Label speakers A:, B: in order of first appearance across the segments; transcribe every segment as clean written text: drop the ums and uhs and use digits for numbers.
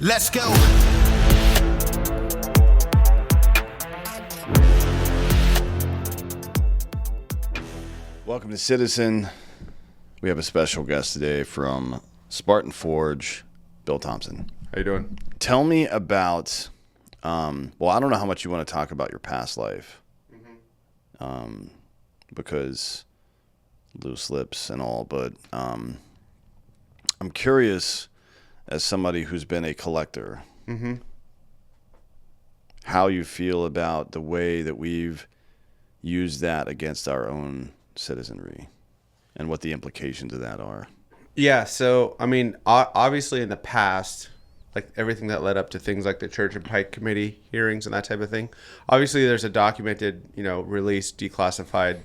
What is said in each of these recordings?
A: Let's go.
B: Welcome to Citizen. We have a special guest today from Spartan Forge, Bill Thompson.
C: How you doing?
B: Tell me about, well, I don't know how much you want to talk about your past life, because loose lips and all, but I'm curious, as somebody who's been a collector, how you feel about the way that we've used that against our own citizenry and what the implications of that are.
C: Yeah, so, I mean, obviously in the past, like everything that led up to things like the Church and Pike Committee hearings and that type of thing, obviously there's a documented, released, declassified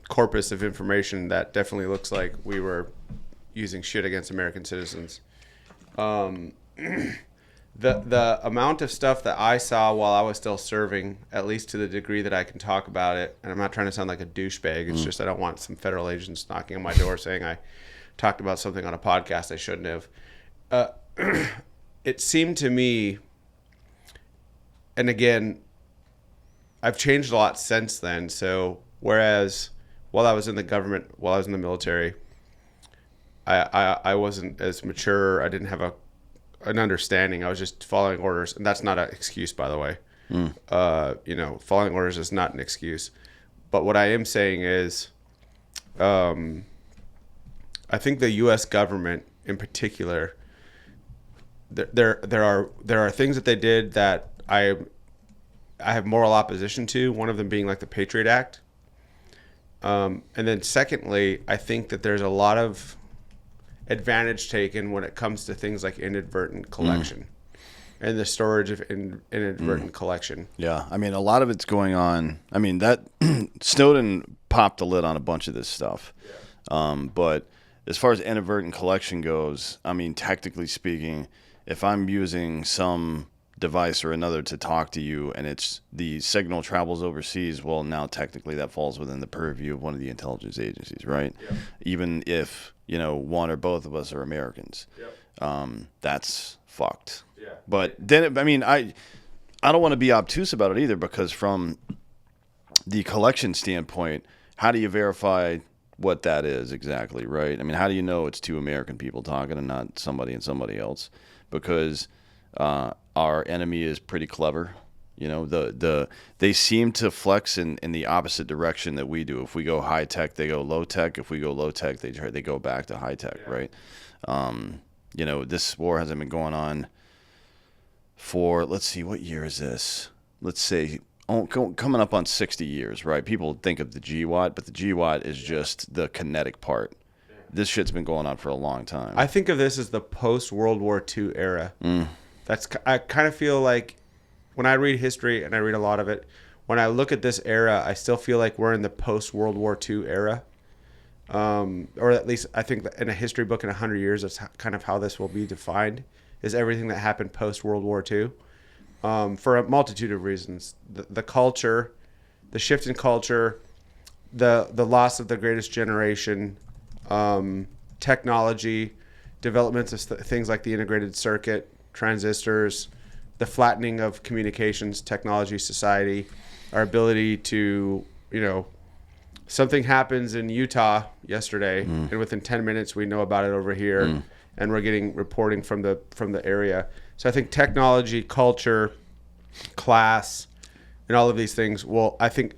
C: corpus of information that definitely looks like we were using shit against American citizens. The amount of stuff that I saw while I was still serving, at least to the degree that I can talk about it, and I'm not trying to sound like a douchebag, it's just I don't want some federal agents knocking on my door saying I talked about something on a podcast I shouldn't have. It seemed to me, and again, I've changed a lot since then, so whereas while I was in the government, while I was in the military, I wasn't as mature, I didn't have an understanding. I was just following orders, and that's not an excuse, by the way. Following orders is not an excuse. But what I am saying is, I think the U.S. government, in particular, there are things that they did that I have moral opposition to. One of them being like the Patriot Act, and then secondly, I think that there's a lot of advantage taken when it comes to things like inadvertent collection and the storage of inadvertent collection.
B: Yeah, I mean, a lot of it's going on. I mean, that Snowden popped the lid on a bunch of this stuff. Yeah. But as far as inadvertent collection goes, I mean, technically speaking, if I'm using some device or another to talk to you and it's the signal travels overseas, well, now technically that falls within the purview of one of the intelligence agencies, right? Yeah. Even if one or both of us are Americans. Yep. That's fucked. Yeah. But then, I mean, I don't want to be obtuse about it either, because from the collection standpoint, how do you verify what that is exactly, right? I mean, how do you know it's two American people talking and not somebody and somebody else? Because our enemy is pretty clever. They seem to flex in the opposite direction that we do. If we go high tech, they go low tech. If we go low tech, they go back to high tech, right? This war hasn't been going on for, let's see, what year is this? Let's say coming up on 60 years, right? People think of the GWAT, but the GWAT is just the kinetic part. This shit's been going on for a long time.
C: I think of this as the post-World War II era. I kind of feel like, when I read history, and I read a lot of it, when I look at this era, I still feel like we're in the post-World War II era. Or at least I think that in a history book in 100 years, that's kind of how this will be defined, is everything that happened post-World War II. For a multitude of reasons. The culture, the shift in culture, the loss of the greatest generation, technology, developments of things like the integrated circuit, transistors, the flattening of communications, technology, society, our ability to, something happens in Utah yesterday, and within 10 minutes we know about it over here, and we're getting reporting from the area. So I think technology, culture, class, and all of these things. Well, I think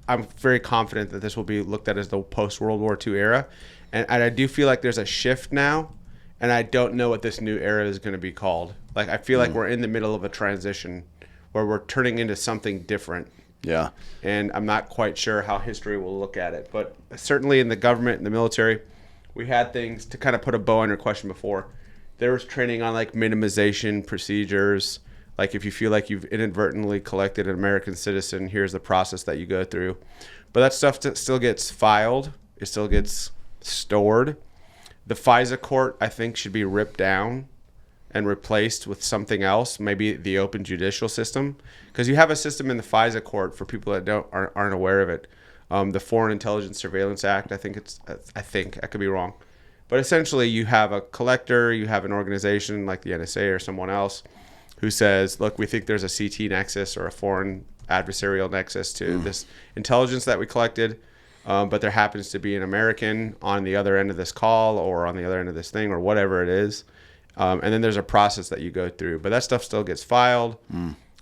C: I'm very confident that this will be looked at as the post-World War II era, and I do feel like there's a shift now. And I don't know what this new era is going to be called. Like, I feel like we're in the middle of a transition where we're turning into something different.
B: Yeah.
C: And I'm not quite sure how history will look at it. But certainly in the government and the military, we had things, to kind of put a bow on your question before, there was training on, like, minimization procedures. Like, if you feel like you've inadvertently collected an American citizen, here's the process that you go through. But that stuff still gets filed. It still gets stored. The FISA court, I think, should be ripped down and replaced with something else, maybe the open judicial system, because you have a system in the FISA court, for people that aren't aware of it. The Foreign Intelligence Surveillance Act, I think I could be wrong, But essentially, you have a collector, you have an organization like the NSA or someone else who says, look, we think there's a CT nexus or a foreign adversarial nexus to this intelligence that we collected, but there happens to be an American on the other end of this call or on the other end of this thing or whatever it is. And then there's a process that you go through. But that stuff still gets filed.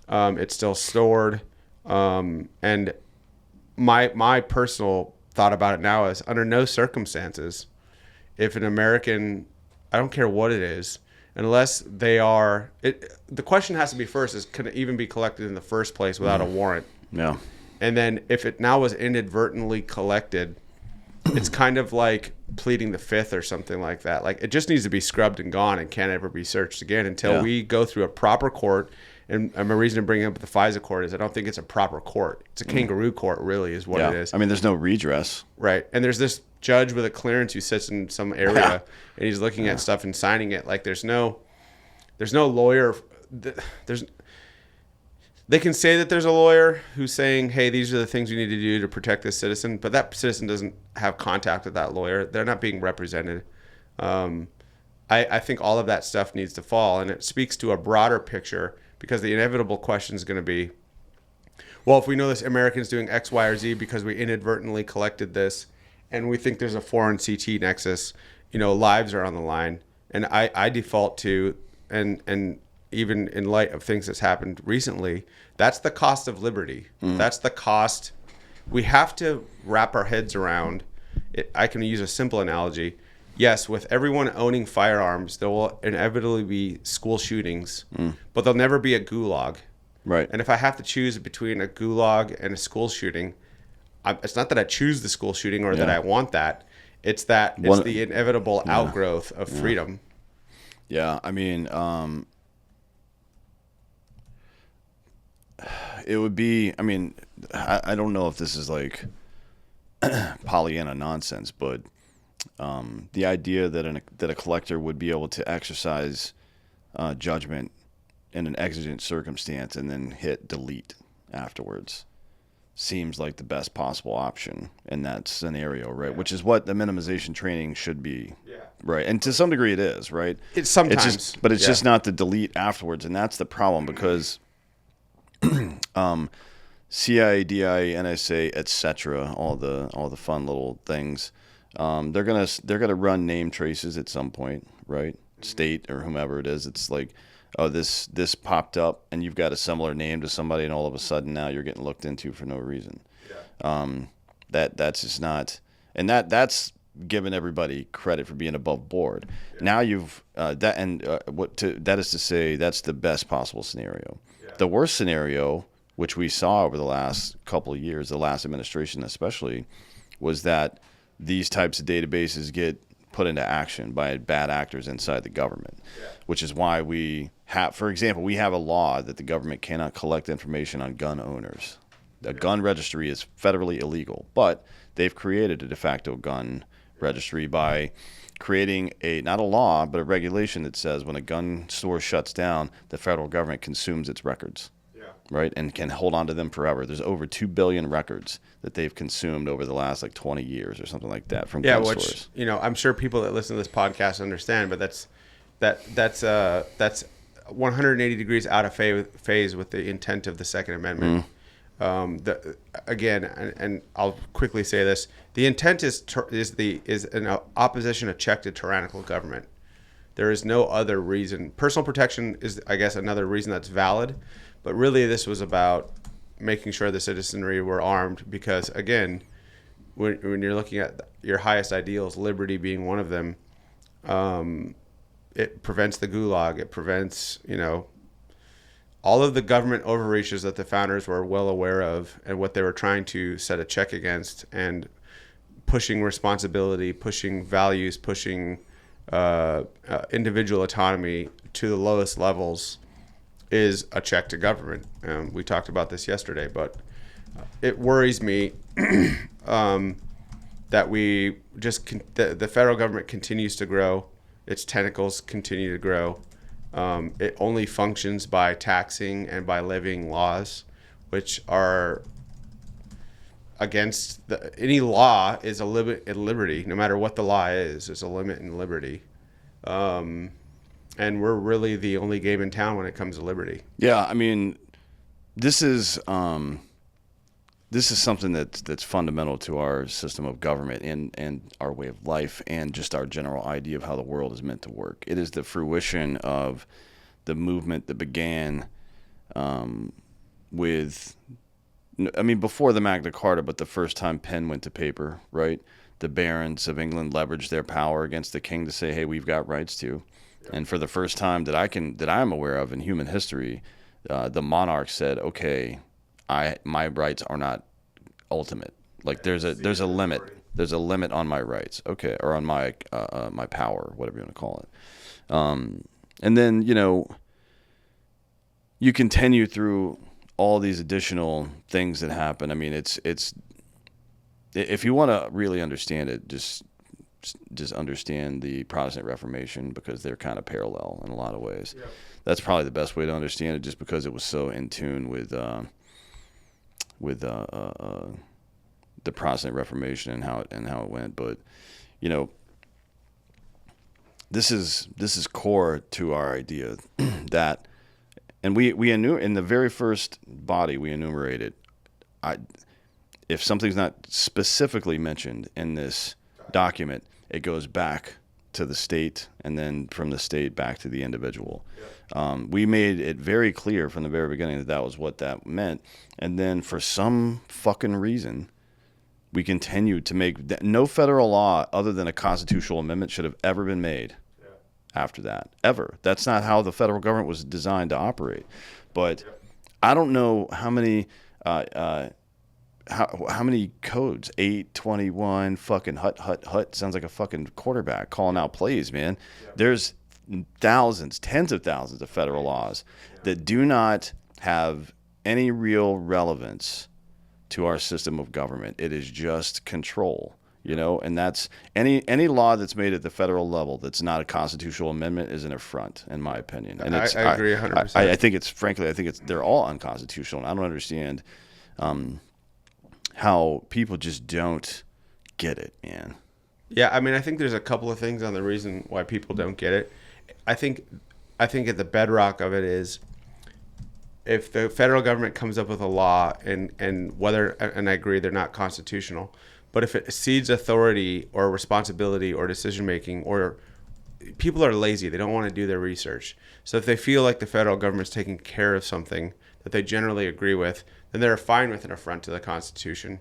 C: It's still stored. And my personal thought about it now is under no circumstances, if an American, I don't care what it is, unless they are, the question has to be first is, can it even be collected in the first place without a warrant?
B: Yeah.
C: And then if it now was inadvertently collected, it's kind of like pleading the fifth or something like that. Like, it just needs to be scrubbed and gone and can't ever be searched again until we go through a proper court. And my reason to bring up the FISA court is I don't think it's a proper court. It's a kangaroo court, really, is what it is.
B: I mean, there's no redress.
C: Right. And there's this judge with a clearance who sits in some area and he's looking at stuff and signing it. Like, there's no lawyer. They can say that there's a lawyer who's saying, hey, these are the things you need to do to protect this citizen. But that citizen doesn't have contact with that lawyer. They're not being represented. I think all of that stuff needs to fall. And it speaks to a broader picture because the inevitable question is going to be, well, if we know this American's doing X, Y, or Z because we inadvertently collected this and we think there's a foreign CT nexus, lives are on the line. And I default to, and even in light of things that's happened recently, that's the cost of liberty. That's the cost. We have to wrap our heads around it. I can use a simple analogy. Yes, with everyone owning firearms, there will inevitably be school shootings, but there'll never be a gulag.
B: Right.
C: And if I have to choose between a gulag and a school shooting, it's not that I choose the school shooting or that I want that. It's that it's the inevitable outgrowth of freedom.
B: Yeah, I mean, it would be, I mean, I don't know if this is like Pollyanna nonsense, but the idea that a collector would be able to exercise judgment in an exigent circumstance and then hit delete afterwards seems like the best possible option in that scenario, right? Yeah. Which is what the minimization training should be, right? And to some degree, it is, right?
C: It's sometimes,
B: it's just not the delete afterwards, and that's the problem because CIA, DIA, NSA, etc., all the fun little things. They're gonna run name traces at some point, right? State or whomever it is. It's like, oh, this popped up, and you've got a similar name to somebody, and all of a sudden now you're getting looked into for no reason. Yeah. That's just not, and that's giving everybody credit for being above board. Yeah. Now you've that is to say that's the best possible scenario. Yeah. The worst scenario, which we saw over the last couple of years, the last administration especially, was that these types of databases get put into action by bad actors inside the government, which is why we have, for example, we have a law that the government cannot collect information on gun owners. The gun registry is federally illegal, but they've created a de facto gun registry by creating not a law, but a regulation that says when a gun store shuts down, the federal government consumes its records. Right, and can hold on to them forever. There's over 2 billion records that they've consumed over the last 20 years or something like that from gun stores.
C: I'm sure people that listen to this podcast understand, but that's 180 degrees out of phase with the intent of the Second Amendment. And I'll quickly say this: the intent is an opposition, a check to tyrannical government. There is no other reason. Personal protection is, I guess, another reason that's valid. But really, this was about making sure the citizenry were armed because, again, when you're looking at your highest ideals, liberty being one of them, it prevents the gulag. It prevents, all of the government overreaches that the founders were well aware of and what they were trying to set a check against and pushing responsibility, pushing values, pushing individual autonomy to the lowest levels is a check to government. We talked about this yesterday, but it worries me that the federal government continues to grow. Its tentacles continue to grow. It only functions by taxing and by levying laws, which are, against any law is a limit in liberty. No matter what the law is, there's a limit in liberty. And we're really the only game in town when it comes to liberty.
B: Yeah, I mean, this is something that's fundamental to our system of government and our way of life and just our general idea of how the world is meant to work. It is the fruition of the movement that began before the Magna Carta, but the first time pen went to paper, right? The barons of England leveraged their power against the king to say, hey, we've got rights too. And for the first time that I'm aware of in human history, the monarch said, okay, my rights are not ultimate. Like there's a limit. There's a limit on my rights, okay, or on my my power, whatever you want to call it. And then you continue through all these additional things that happen. I mean, it's if you want to really understand it, just understand the Protestant Reformation, because they're kind of parallel in a lot of ways. Yeah. That's probably the best way to understand it, just because it was so in tune with the Protestant Reformation and how it went. But this is core to our idea that, and we in the very first body we enumerated, if something's not specifically mentioned in this document, it goes back to the state, and then from the state back to the individual. Yeah. We made it very clear from the very beginning that was what that meant, and then for some fucking reason, we continued to make no federal law other than a constitutional amendment should have ever been made. Yeah. After that, ever. That's not how the federal government was designed to operate. But yeah. I don't know how many. How many codes? 821 fucking hut sounds like a fucking quarterback calling out plays, man. Yeah. There's thousands, tens of thousands of federal laws that do not have any real relevance to our system of government. It is just control, and that's any law that's made at the federal level that's not a constitutional amendment is an affront, in my opinion. And
C: I agree 100%.
B: I think they're all unconstitutional. I don't understand how people just don't get it, man.
C: Yeah, I mean, I think there's a couple of things on the reason why people don't get it. I think at the bedrock of it is, if the federal government comes up with a law and I agree they're not constitutional, but if it exceeds authority or responsibility or decision making, or people are lazy, they don't want to do their research. So if they feel like the federal government's taking care of something that they generally agree with, then they're fine with an affront to the Constitution.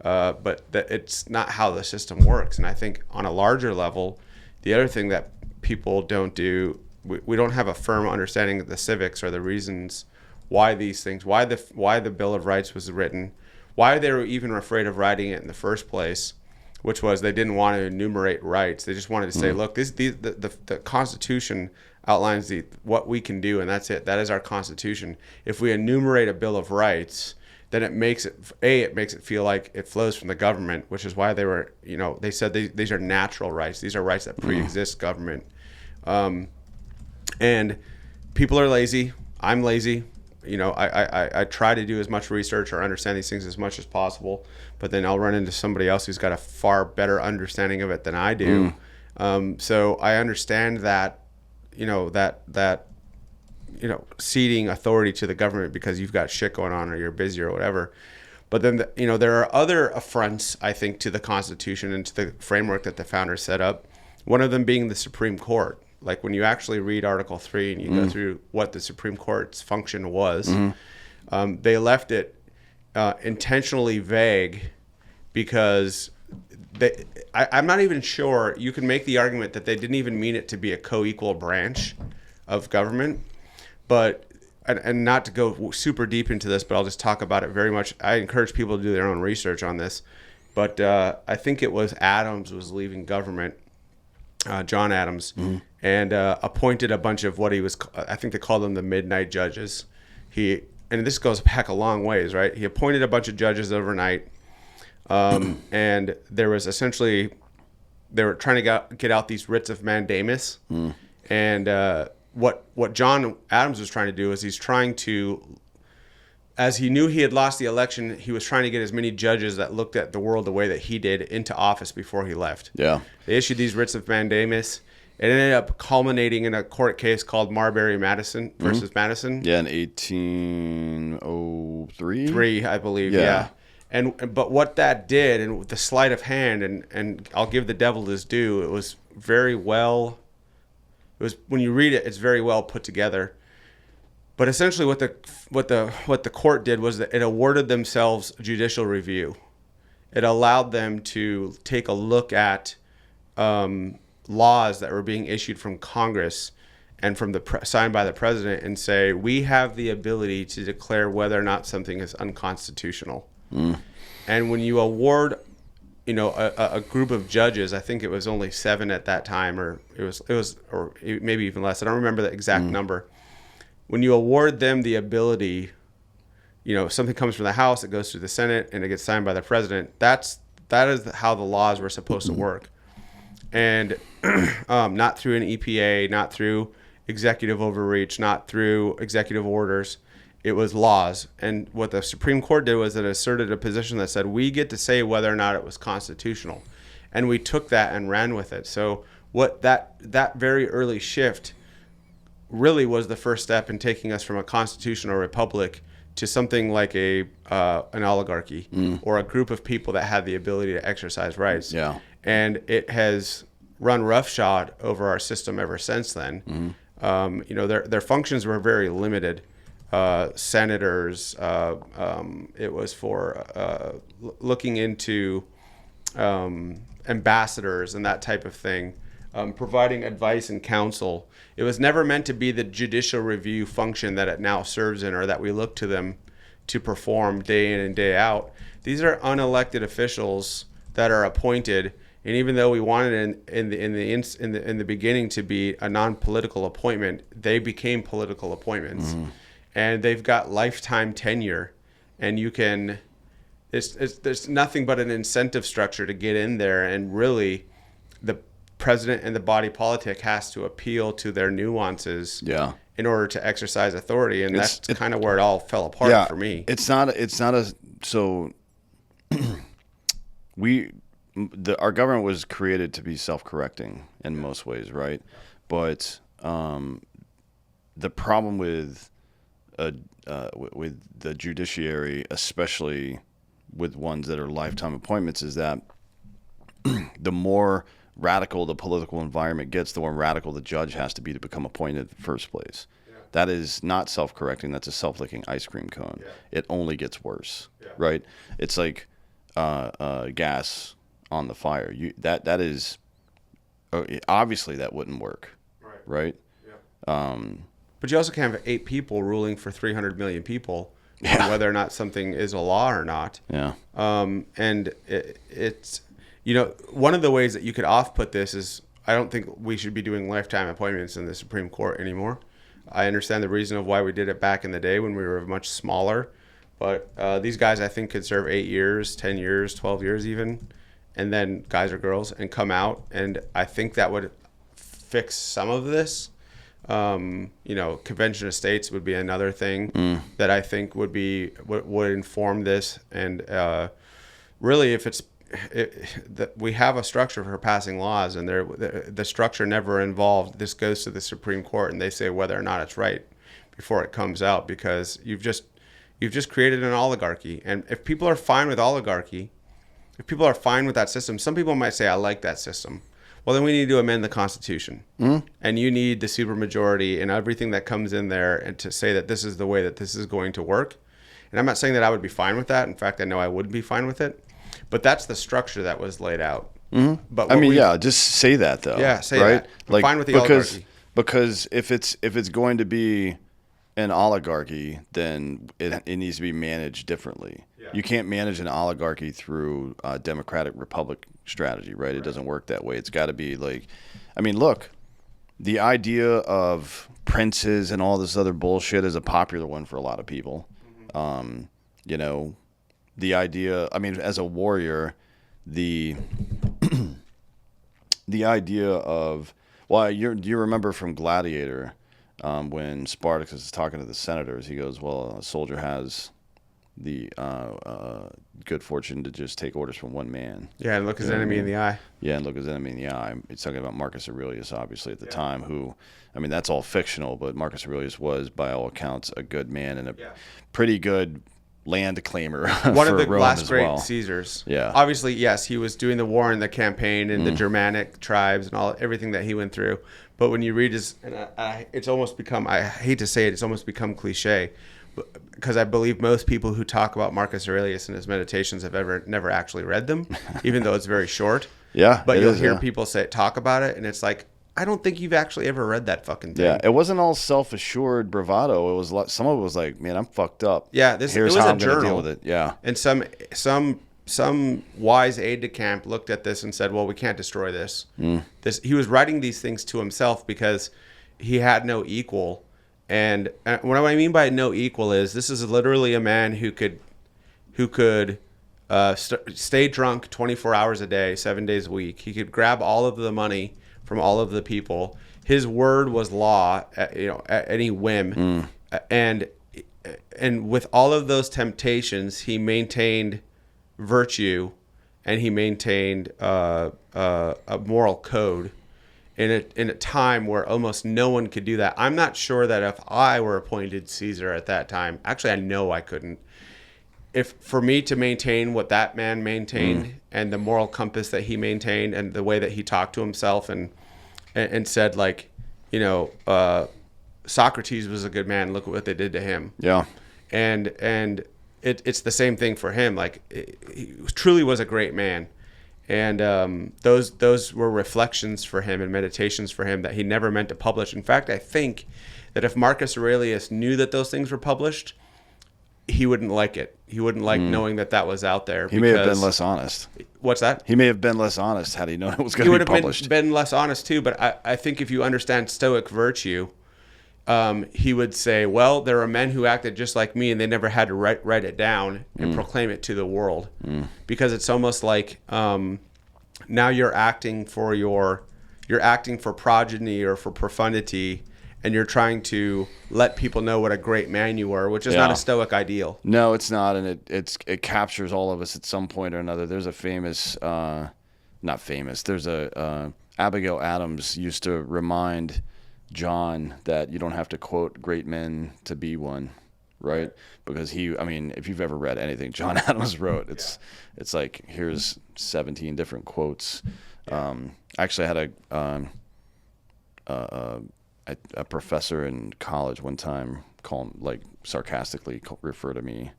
C: But it's not how the system works. And I think on a larger level, the other thing that people don't do, we don't have a firm understanding of the civics or the reasons why these things, why the Bill of Rights was written, why they were even afraid of writing it in the first place, which was they didn't want to enumerate rights. They just wanted to say, look, the Constitution outlines what we can do, and that's it. That is our Constitution. If we enumerate a Bill of Rights, then it makes it feel like it flows from the government, which is why they said these are natural rights. These are rights that pre-exist government. And people are lazy. I'm lazy. I try to do as much research or understand these things as much as possible, but then I'll run into somebody else who's got a far better understanding of it than I do. So I understand that, ceding authority to the government because you've got shit going on or you're busy or whatever. But then, there are other affronts, I think, to the Constitution and to the framework that the founders set up. One of them being the Supreme Court. Like when you actually read Article 3 and you go through what the Supreme Court's function was, they left it intentionally vague because I'm not even sure. You can make the argument that they didn't even mean it to be a co-equal branch of government. But, and not to go super deep into this, but I'll just talk about it very much. I encourage people to do their own research on this. But I think it was Adams was leaving government, John Adams, and appointed a bunch of what he was, I think they called them the midnight judges. And this goes back a long ways, right? He appointed a bunch of judges overnight. And there was essentially, they were trying to get out these writs of mandamus. And what John Adams was trying to do is he's trying to as he knew he had lost the election, he was trying to get as many judges that looked at the world the way that he did into office before he left.
B: Yeah.
C: They issued these writs of mandamus. It ended up culminating in a court case called Marbury Madison versus Madison.
B: Yeah, in 1803.
C: Three, I believe. Yeah. But what that did, and with the sleight of hand, and I'll give the devil his due, it was very well. It was, when you read it, it's very well put together. But essentially, what the court did was that it awarded themselves judicial review. It allowed them to take a look at laws that were being issued from Congress and from signed by the president, and say, we have the ability to declare whether or not something is unconstitutional. And when you award, a group of judges, I think it was only 7 at that time, or it was, or maybe even less. I don't remember the exact number. When you award them the ability, something comes from the House, it goes to the Senate, and it gets signed by the president. That is how the laws were supposed to work. And not through an EPA, not through executive overreach, not through executive orders. It was laws. And what the Supreme Court did was it asserted a position that said, we get to say whether or not it was constitutional. And we took that and ran with it. So what that very early shift really was the first step in taking us from a constitutional republic to something like an oligarchy or a group of people that had the ability to exercise rights.
B: Yeah.
C: And it has run roughshod over our system ever since then. Their functions were very limited. Senators, it was for looking into ambassadors and that type of thing, providing advice and counsel. It was never meant to be the judicial review function that it now serves in, or that we look to them to perform day in and day out. These are unelected officials that are appointed. And even though we wanted in the beginning to be a non-political appointment, they became political appointments, and they've got lifetime tenure. And you can, there's nothing but an incentive structure to get in there, and really, the president and the body politic has to appeal to their nuances. Yeah. In order to exercise authority, and that's kind of where it all fell apart for me.
B: Our government was created to be self-correcting in most ways, right? But the problem with the judiciary, especially with ones that are lifetime appointments, is that the more radical the political environment gets, the more radical the judge has to be to become appointed in the first place. Yeah. That is not self-correcting. That's a self-licking ice cream cone. Yeah. It only gets worse, right? It's like gas on the fire. That is obviously that wouldn't work, right? Yeah.
C: But you also can't have 8 people ruling for 300 million people on whether or not something is a law or not.
B: Yeah.
C: And it's one of the ways that you could off-put this is, I don't think we should be doing lifetime appointments in the Supreme Court anymore. I understand the reason of why we did it back in the day when we were much smaller, but these guys, I think, could serve 8 years, 10 years, 12 years even, and then guys or girls, and come out. And I think that would fix some of this. Convention of states would be another thing that I think would inform this. And really, if we have a structure for passing laws, and the structure never involved, this goes to the Supreme Court and they say whether or not it's right before it comes out, because you've just created an oligarchy. And if people are fine with oligarchy, if people are fine with that system, some people might say, I like that system. Well, then we need to amend the Constitution. And you need the supermajority and everything that comes in there, and to say that this is the way that this is going to work. And I'm not saying that I would be fine with that. In fact, I know I wouldn't be fine with it. But that's the structure that was laid out.
B: But just say that though.
C: Yeah, say that. I'm fine with the oligarchy.
B: Because if it's going to be an oligarchy, then it needs to be managed differently. Yeah. You can't manage an oligarchy through a democratic republic strategy, right? It doesn't work that way. It's got to be like, look, the idea of princes and all this other bullshit is a popular one for a lot of people. The idea, as a warrior, the idea of, you remember from Gladiator, when Spartacus is talking to the senators, he goes, well, a soldier has the good fortune to just take orders from one man.
C: Yeah, and look his enemy in the eye.
B: Yeah, and look his enemy in the eye. It's talking about Marcus Aurelius, obviously, at the time, who, I mean, that's all fictional, but Marcus Aurelius was, by all accounts, a good man and a pretty good land claimer.
C: One of the
B: Rome
C: last
B: as
C: great
B: well.
C: Caesars.
B: Yeah.
C: Obviously, yes, he was doing the war and the campaign and the Germanic tribes and everything that he went through. But when you read his, and it's almost become, I hate to say it, it's almost become cliche, because I believe most people who talk about Marcus Aurelius and his meditations have never actually read them, even though it's very short.
B: Yeah.
C: But you'll hear people talk about it, and it's like, I don't think you've actually ever read that fucking thing.
B: Yeah, it wasn't all self-assured bravado. It was some of it was like, man, I'm fucked up.
C: Yeah,
B: Here's
C: it was
B: how
C: a
B: I'm gonna
C: journal.
B: deal with it. Yeah,
C: and some wise aide-de-camp looked at this and said, well, we can't destroy this. He was writing these things to himself because he had no equal. And what I mean by no equal is this is literally a man who could stay drunk 24 hours a day, 7 days a week. He could grab all of the money from all of the people. His word was law, at any whim. And with all of those temptations, he maintained virtue, and he maintained a moral code in a time where almost no one could do that. I'm not sure that if I were appointed Caesar at that time, actually I know I couldn't. If for me to maintain what that man maintained and the moral compass that he maintained and the way that he talked to himself and said, like, Socrates was a good man, look at what they did to him.
B: Yeah.
C: And it's the same thing for him. Like, he truly was a great man. And those were reflections for him and meditations for him that he never meant to publish. In fact, I think that if Marcus Aurelius knew that those things were published, he wouldn't like it. He wouldn't like knowing that was out there.
B: He may have been less honest.
C: What's that?
B: He may have been less honest had he known it was going to be published.
C: He would have been less honest too, but I think if you understand Stoic virtue, he would say, well, there are men who acted just like me and they never had to write it down and proclaim it to the world. Because it's almost like now you're acting for progeny or for profundity, and you're trying to let people know what a great man you were, which is not a Stoic ideal.
B: No, it's not, and it captures all of us at some point or another. There's a famous, there's a Abigail Adams used to remind John that you don't have to quote great men to be one, right? Because if you've ever read anything John Adams wrote, it's like, here's 17 different quotes. Actually, I had a professor in college one time sarcastically refer to me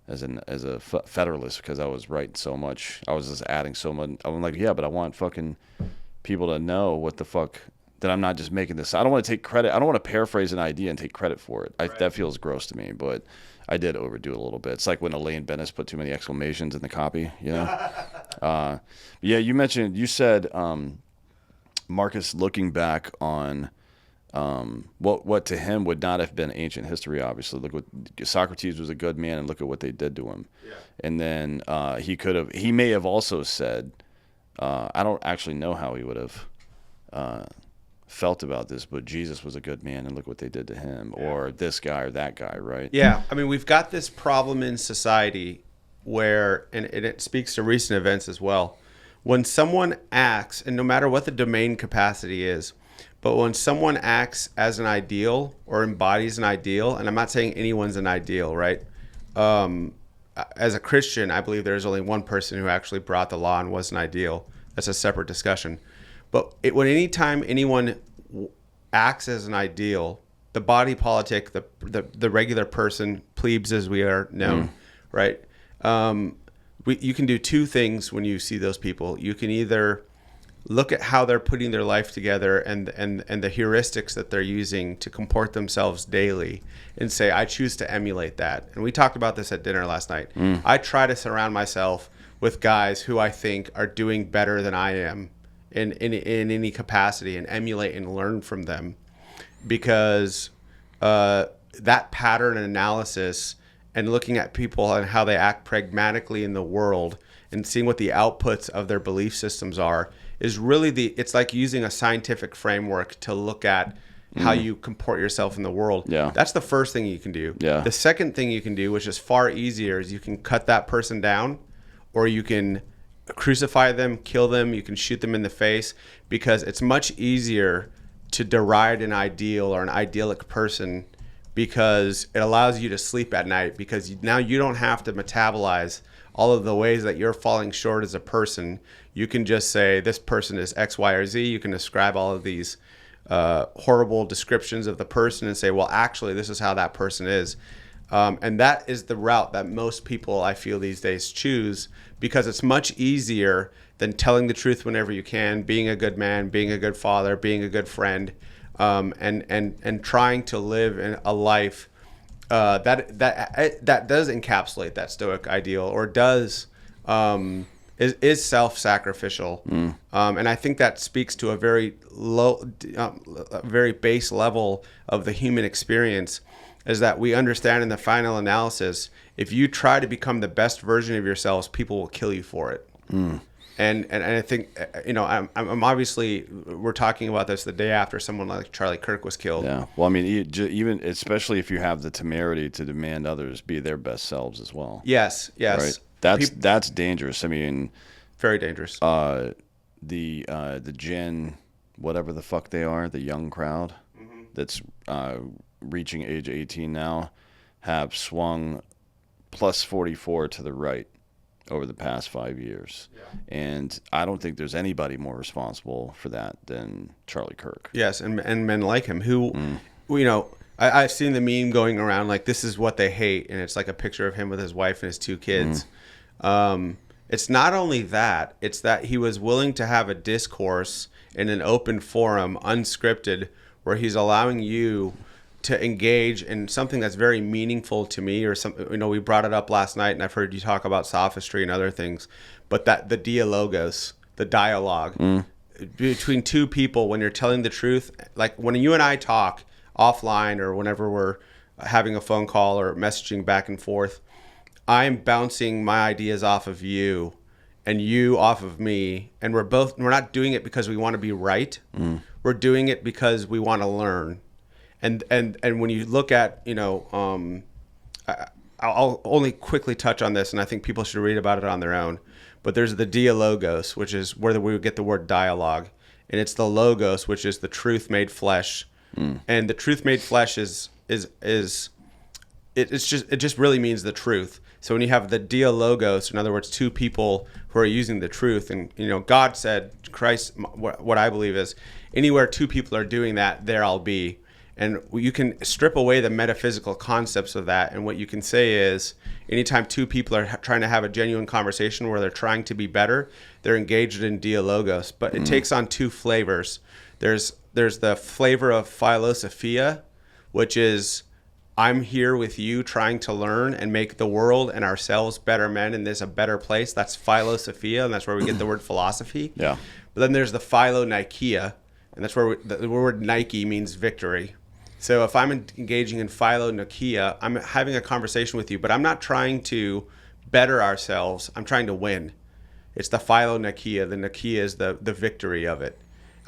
B: as a Federalist because I was writing so much. I was just adding so much. I'm like, yeah, but I want fucking people to know what the fuck, that I'm not just making this. I don't want to take credit. I don't want to paraphrase an idea and take credit for it. That feels gross to me, but I did overdo it a little bit. It's like when Elaine Bennis put too many exclamations in the copy, yeah, you said Marcus looking back on what to him would not have been ancient history. Obviously, look what Socrates was a good man, and look at what they did to him. Yeah. And then he may have also said, I don't actually know how he would have felt about this, but Jesus was a good man, and look what they did to him, or this guy or that guy, right?
C: Yeah, I mean, we've got this problem in society where, and it speaks to recent events as well, when someone acts, and no matter what the domain capacity is, but when someone acts as an ideal or embodies an ideal, and I'm not saying anyone's an ideal, right? As a Christian, I believe there's only one person who actually brought the law and was an ideal. That's a separate discussion. But anytime anyone acts as an ideal, the body politic, the regular person, plebes as we are known, right? You can do two things when you see those people. You can either look at how they're putting their life together and the heuristics that they're using to comport themselves daily and say, I choose to emulate that. And we talked about this at dinner last night. I try to surround myself with guys who I think are doing better than I am in any capacity, and emulate and learn from them, because that pattern analysis and looking at people and how they act pragmatically in the world and seeing what the outputs of their belief systems are is really it's like using a scientific framework to look at how you comport yourself in the world.
B: Yeah.
C: That's the first thing you can do.
B: Yeah.
C: The second thing you can do, which is far easier, is you can cut that person down, or you can crucify them, kill them, you can shoot them in the face, because it's much easier to deride an ideal or an idyllic person, because it allows you to sleep at night, because now you don't have to metabolize all of the ways that you're falling short as a person. You can just say this person is X, Y, or Z. You can describe all of these horrible descriptions of the person and say, well, actually, this is how that person is. And that is the route that most people, I feel, these days choose, because it's much easier than telling the truth whenever you can, being a good man, being a good father, being a good friend, and trying to live in a life that does encapsulate that Stoic ideal, or does is self-sacrificial. And I think that speaks to a very low, very base level of the human experience, is that we understand in the final analysis, if you try to become the best version of yourselves, people will kill you for it. And I think, I'm obviously, we're talking about this the day after someone like Charlie Kirk was killed.
B: Yeah. Well, I mean, even especially if you have the temerity to demand others be their best selves as well.
C: Yes.
B: Right. That's dangerous. I mean,
C: very dangerous.
B: The Gen, whatever the fuck they are, the young crowd that's reaching age 18 now, have swung plus 44 to the right over the past 5 years. Yeah. And I don't think there's anybody more responsible for that than Charlie Kirk.
C: Yes, and men like him who, I've seen the meme going around, like, this is what they hate, and it's like a picture of him with his wife and his 2 kids. It's not only that, it's that he was willing to have a discourse in an open forum, unscripted, where he's allowing you to engage in something that's very meaningful to me, or something. We brought it up last night, and I've heard you talk about sophistry and other things, but that the dialogos, the dialogue between 2 people, when you're telling the truth, like when you and I talk offline, or whenever we're having a phone call or messaging back and forth, I'm bouncing my ideas off of you and you off of me, and we're not doing it because we want to be right. We're doing it because we want to learn. And when you look at, I'll only quickly touch on this, and I think people should read about it on their own. But there's the dialogos, which is where we get the word dialogue, and it's the logos, which is the truth made flesh. And the truth made flesh it just really means the truth. So when you have the dialogos, in other words, 2 people who are using the truth, and God said, Christ, what I believe is, anywhere 2 people are doing that, there I'll be. And you can strip away the metaphysical concepts of that, and what you can say is, anytime 2 people are trying to have a genuine conversation where they're trying to be better, they're engaged in dialogos. But it takes on 2 flavors. There's the flavor of philosophia, which is, I'm here with you trying to learn and make the world and ourselves better men, and there's a better place. That's philosophia, and that's where we get the word philosophy. Yeah. But then there's the philonikeia, and that's where the word Nike means victory. So if I'm engaging in philonikeia, I'm having a conversation with you, but I'm not trying to better ourselves. I'm trying to win. It's the philonikeia. The Nikeia is the victory of it.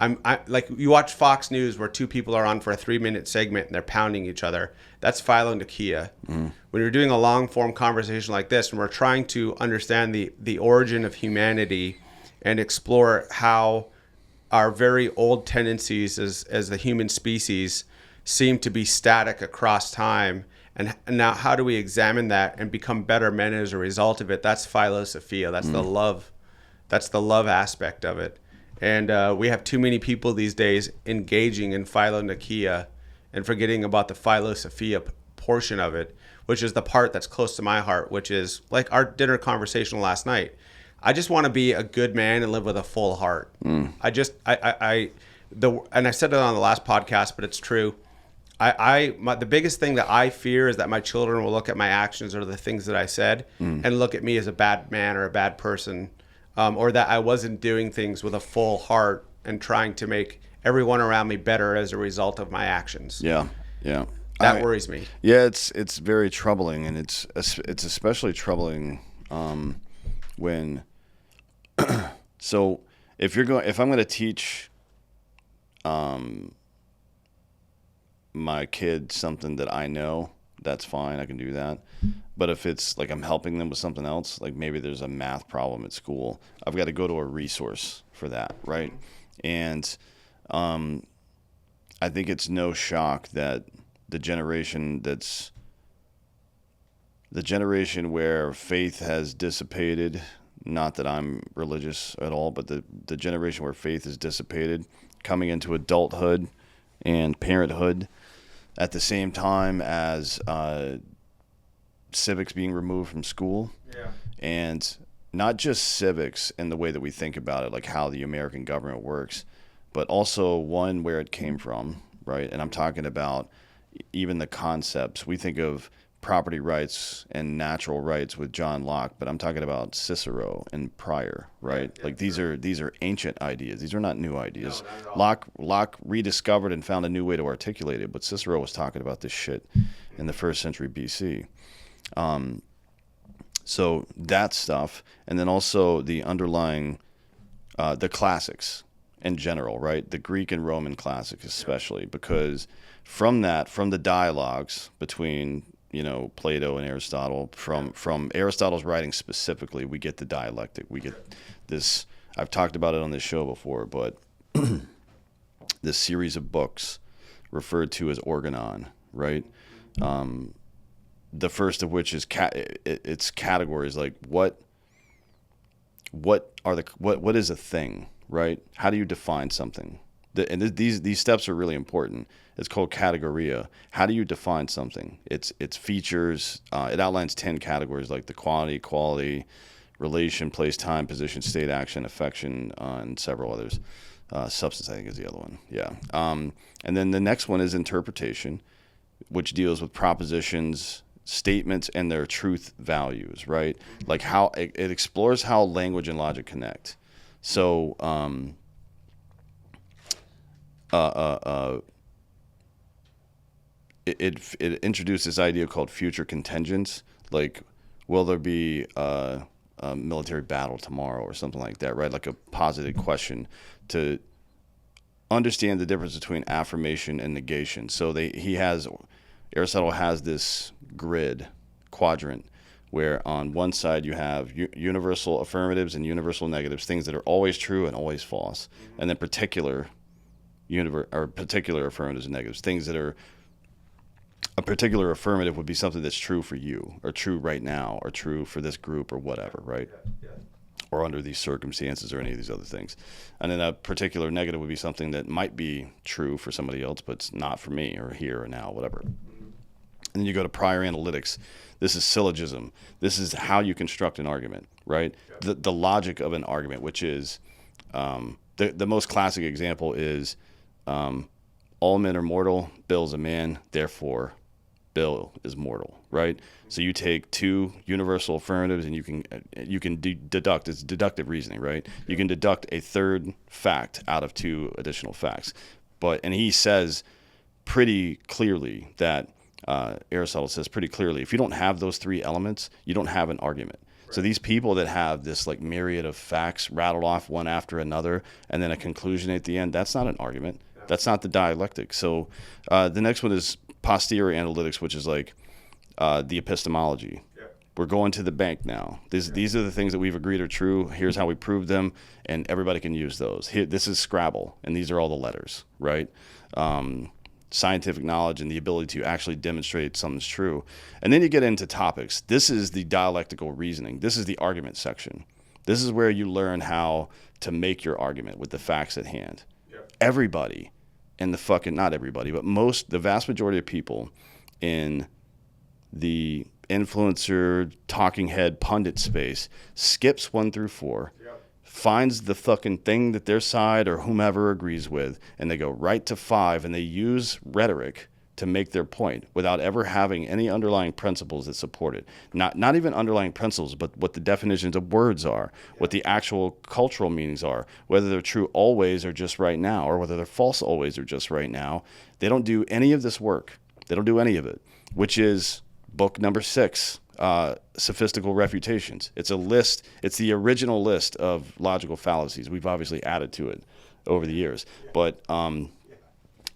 C: I like, you watch Fox News where 2 people are on for a 3-minute segment and they're pounding each other. That's philonikeia. When you're doing a long form conversation like this, and we're trying to understand the origin of humanity and explore how our very old tendencies as the human species seem to be static across time, and now how do we examine that and become better men as a result of it? That's philosophia. That's the love. That's the love aspect of it. And we have too many people these days engaging in philonikeia and forgetting about the philosophia portion of it, which is the part that's close to my heart, which is like our dinner conversation last night. I just want to be a good man and live with a full heart. And I said it on the last podcast, but it's true. The biggest thing that I fear is that my children will look at my actions or the things that I said and look at me as a bad man or a bad person. Or that I wasn't doing things with a full heart and trying to make everyone around me better as a result of my actions. Yeah. That worries me.
B: Yeah, it's very troubling, and it's especially troubling when. So if I'm going to teach my kid something that I know, that's fine. I can do that. But if it's like I'm helping them with something else, like maybe there's a math problem at school, I've got to go to a resource for that, right? And I think it's no shock that the generation where faith has dissipated, not that I'm religious at all, but the generation where faith is dissipated, coming into adulthood and parenthood at the same time as civics being removed from school.
C: Yeah.
B: And not just civics in the way that we think about it, like how the American government works, but also one, where it came from, right? And I'm talking about even the concepts. We think of property rights and natural rights with John Locke, but I'm talking about Cicero and Prior, right?
C: Yeah,
B: like these are ancient ideas. These are not new ideas.
C: No, not at all.
B: Locke rediscovered and found a new way to articulate it, but Cicero was talking about this shit in the 1st century BC. So that stuff, and then also the underlying, the classics in general, right? The Greek and Roman classics especially, because from the dialogues between, Plato and Aristotle, from Aristotle's writing specifically, we get the dialectic. We get this, I've talked about it on this show before, but this series of books referred to as organon, right? The first of which is it's categories like what is a thing, right? How do you define something? These steps are really important. It's called categoria. How do you define something? It's features. It outlines 10 categories like the quality, relation, place, time, position, state, action, affection, and several others. Substance, I think, is the other one. Yeah. And then the next one is interpretation, which deals with propositions, statements, and their truth values, right? Like how it explores how language and logic connect. So, it introduced this idea called future contingents, like will there be a military battle tomorrow or something like that, right? Like a posited question to understand the difference between affirmation and negation. So Aristotle has this quadrant, where on one side you have universal affirmatives and universal negatives, things that are always true and always false, and then particular affirmatives and negatives, things that are a particular affirmative would be something that's true for you, or true right now, or true for this group, or whatever, right?
C: Yeah.
B: Or under these circumstances, or any of these other things. And then a particular negative would be something that might be true for somebody else, but it's not for me, or here, or now, whatever. And then you go to prior analytics. This is syllogism. This is how you construct an argument, right? Yeah. The logic of an argument, which is the most classic example is all men are mortal, Bill's a man, therefore Bill is mortal, right? So you take two universal affirmatives and you can deduct, it's deductive reasoning, right? You can deduct a third fact out of two additional facts. And he says pretty clearly that, Aristotle says pretty clearly, if you don't have those three elements, you don't have an argument. Right. So these people that have this like myriad of facts rattled off one after another and then a conclusion at the end, that's not an argument. Yeah. That's not the dialectic. So the next one is posterior analytics, which is like the epistemology. Yeah. We're going to the bank now. These are the things that we've agreed are true. Here's how we prove them, and everybody can use those. This is Scrabble, and these are all the letters, right? Scientific knowledge and the ability to actually demonstrate something's true. And then you get into topics. This is the dialectical reasoning. This is the argument section. This is where you learn how to make your argument with the facts at hand. Yep. Everybody in not everybody, but the vast majority of people in the influencer, talking head, pundit space skips 1 through 4. Yep. Finds the fucking thing that their side or whomever agrees with, and they go right to 5, and they use rhetoric to make their point without ever having any underlying principles that support it. Not even underlying principles, but what the definitions of words are, what the actual cultural meanings are, whether they're true always or just right now, or whether they're false always or just right now. They don't do any of this work. They don't do any of it, which is book number 6. Sophistical refutations. It's a list. It's the original list of logical fallacies. We've obviously added to it over the years, but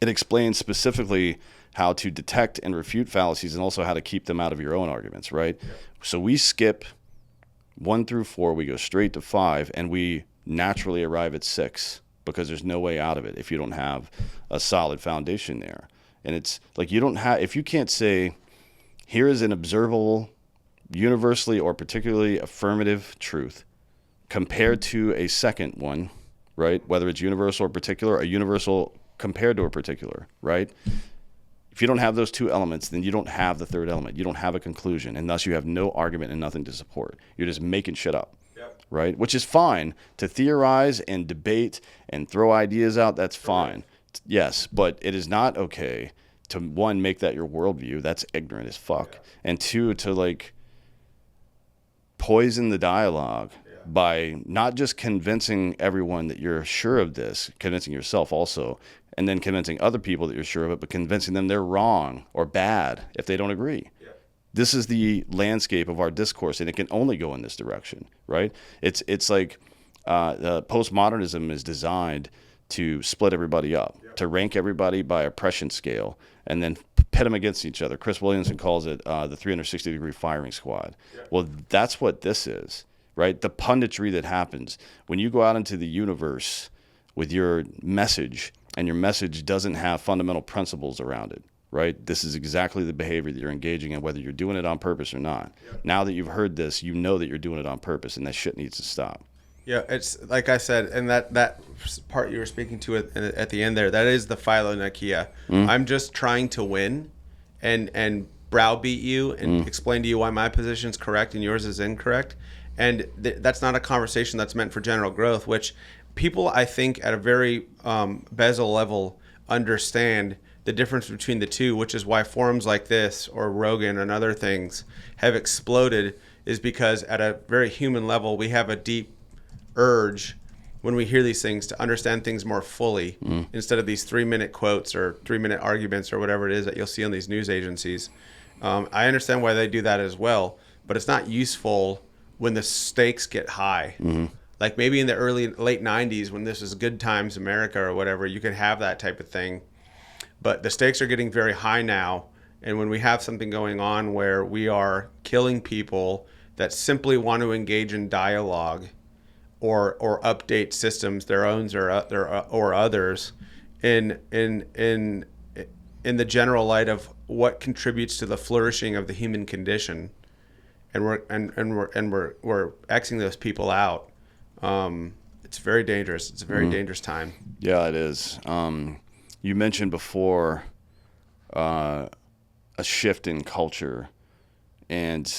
B: it explains specifically how to detect and refute fallacies, and also how to keep them out of your own arguments, right? Yeah. So we skip 1 through 4, we go straight to 5, and we naturally arrive at 6 because there's no way out of it if you don't have a solid foundation there. And it's like if you can't say, here is an observable, universally or particularly affirmative truth compared to a second one, right? Whether it's universal or particular, a universal compared to a particular, right? If you don't have those two elements, then you don't have the third element. You don't have a conclusion, and thus you have no argument and nothing to support. You're just making shit up, right? Which is fine to theorize and debate and throw ideas out. That's fine. Yes, but it is not okay to, 1, make that your worldview. That's ignorant as fuck. And 2, to like poison the dialogue by not just convincing everyone that you're sure of this, convincing yourself also, and then convincing other people that you're sure of it, but convincing them they're wrong or bad if they don't agree. Yeah. This is the landscape of our discourse, and it can only go in this direction, right? It's like postmodernism is designed to split everybody up, to rank everybody by oppression scale, and then pit them against each other. Chris Williamson calls it the 360-degree firing squad. Yeah. Well, that's what this is, right? The punditry that happens when you go out into the universe with your message, and your message doesn't have fundamental principles around it, right? This is exactly the behavior that you're engaging in, whether you're doing it on purpose or not. Yeah. Now that you've heard this, you know that you're doing it on purpose, and that shit needs to stop.
C: Yeah, it's like I said, and that part you were speaking to at the end there, that is the philonychia. I'm just trying to win and browbeat you and explain to you why my position is correct and yours is incorrect. And that's not a conversation that's meant for general growth, which people, I think, at a very basal level understand the difference between the two, which is why forums like this or Rogan and other things have exploded, is because at a very human level, we have a deep urge when we hear these things to understand things more fully instead of these 3-minute quotes or 3-minute arguments or whatever it is that you'll see on these news agencies. I understand why they do that as well, but it's not useful when the stakes get high. Like maybe in the late 90s when this was good times America or whatever, you could have that type of thing. But the stakes are getting very high now. And when we have something going on where we are killing people that simply want to engage in dialogue or update systems, their own or others, in the general light of what contributes to the flourishing of the human condition, and we're Xing those people out. It's very dangerous. It's a very dangerous time.
B: Yeah, it is. You mentioned before a shift in culture, and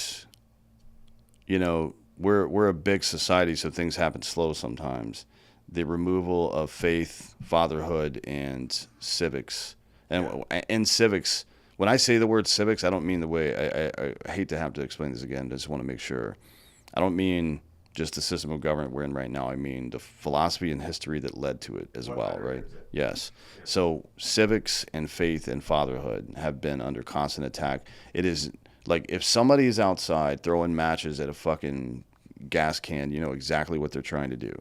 B: you know, we're a big society, so things happen slow sometimes. The removal of faith, fatherhood, and civics. And in civics, when I say the word civics, I don't mean the way I hate to have to explain this again. I just want to make sure. I don't mean just the system of government we're in right now. I mean the philosophy and history that led to it as well, right? Yes. So civics and faith and fatherhood have been under constant attack. It is like if somebody is outside throwing matches at a fucking gas can, you know exactly what they're trying to do.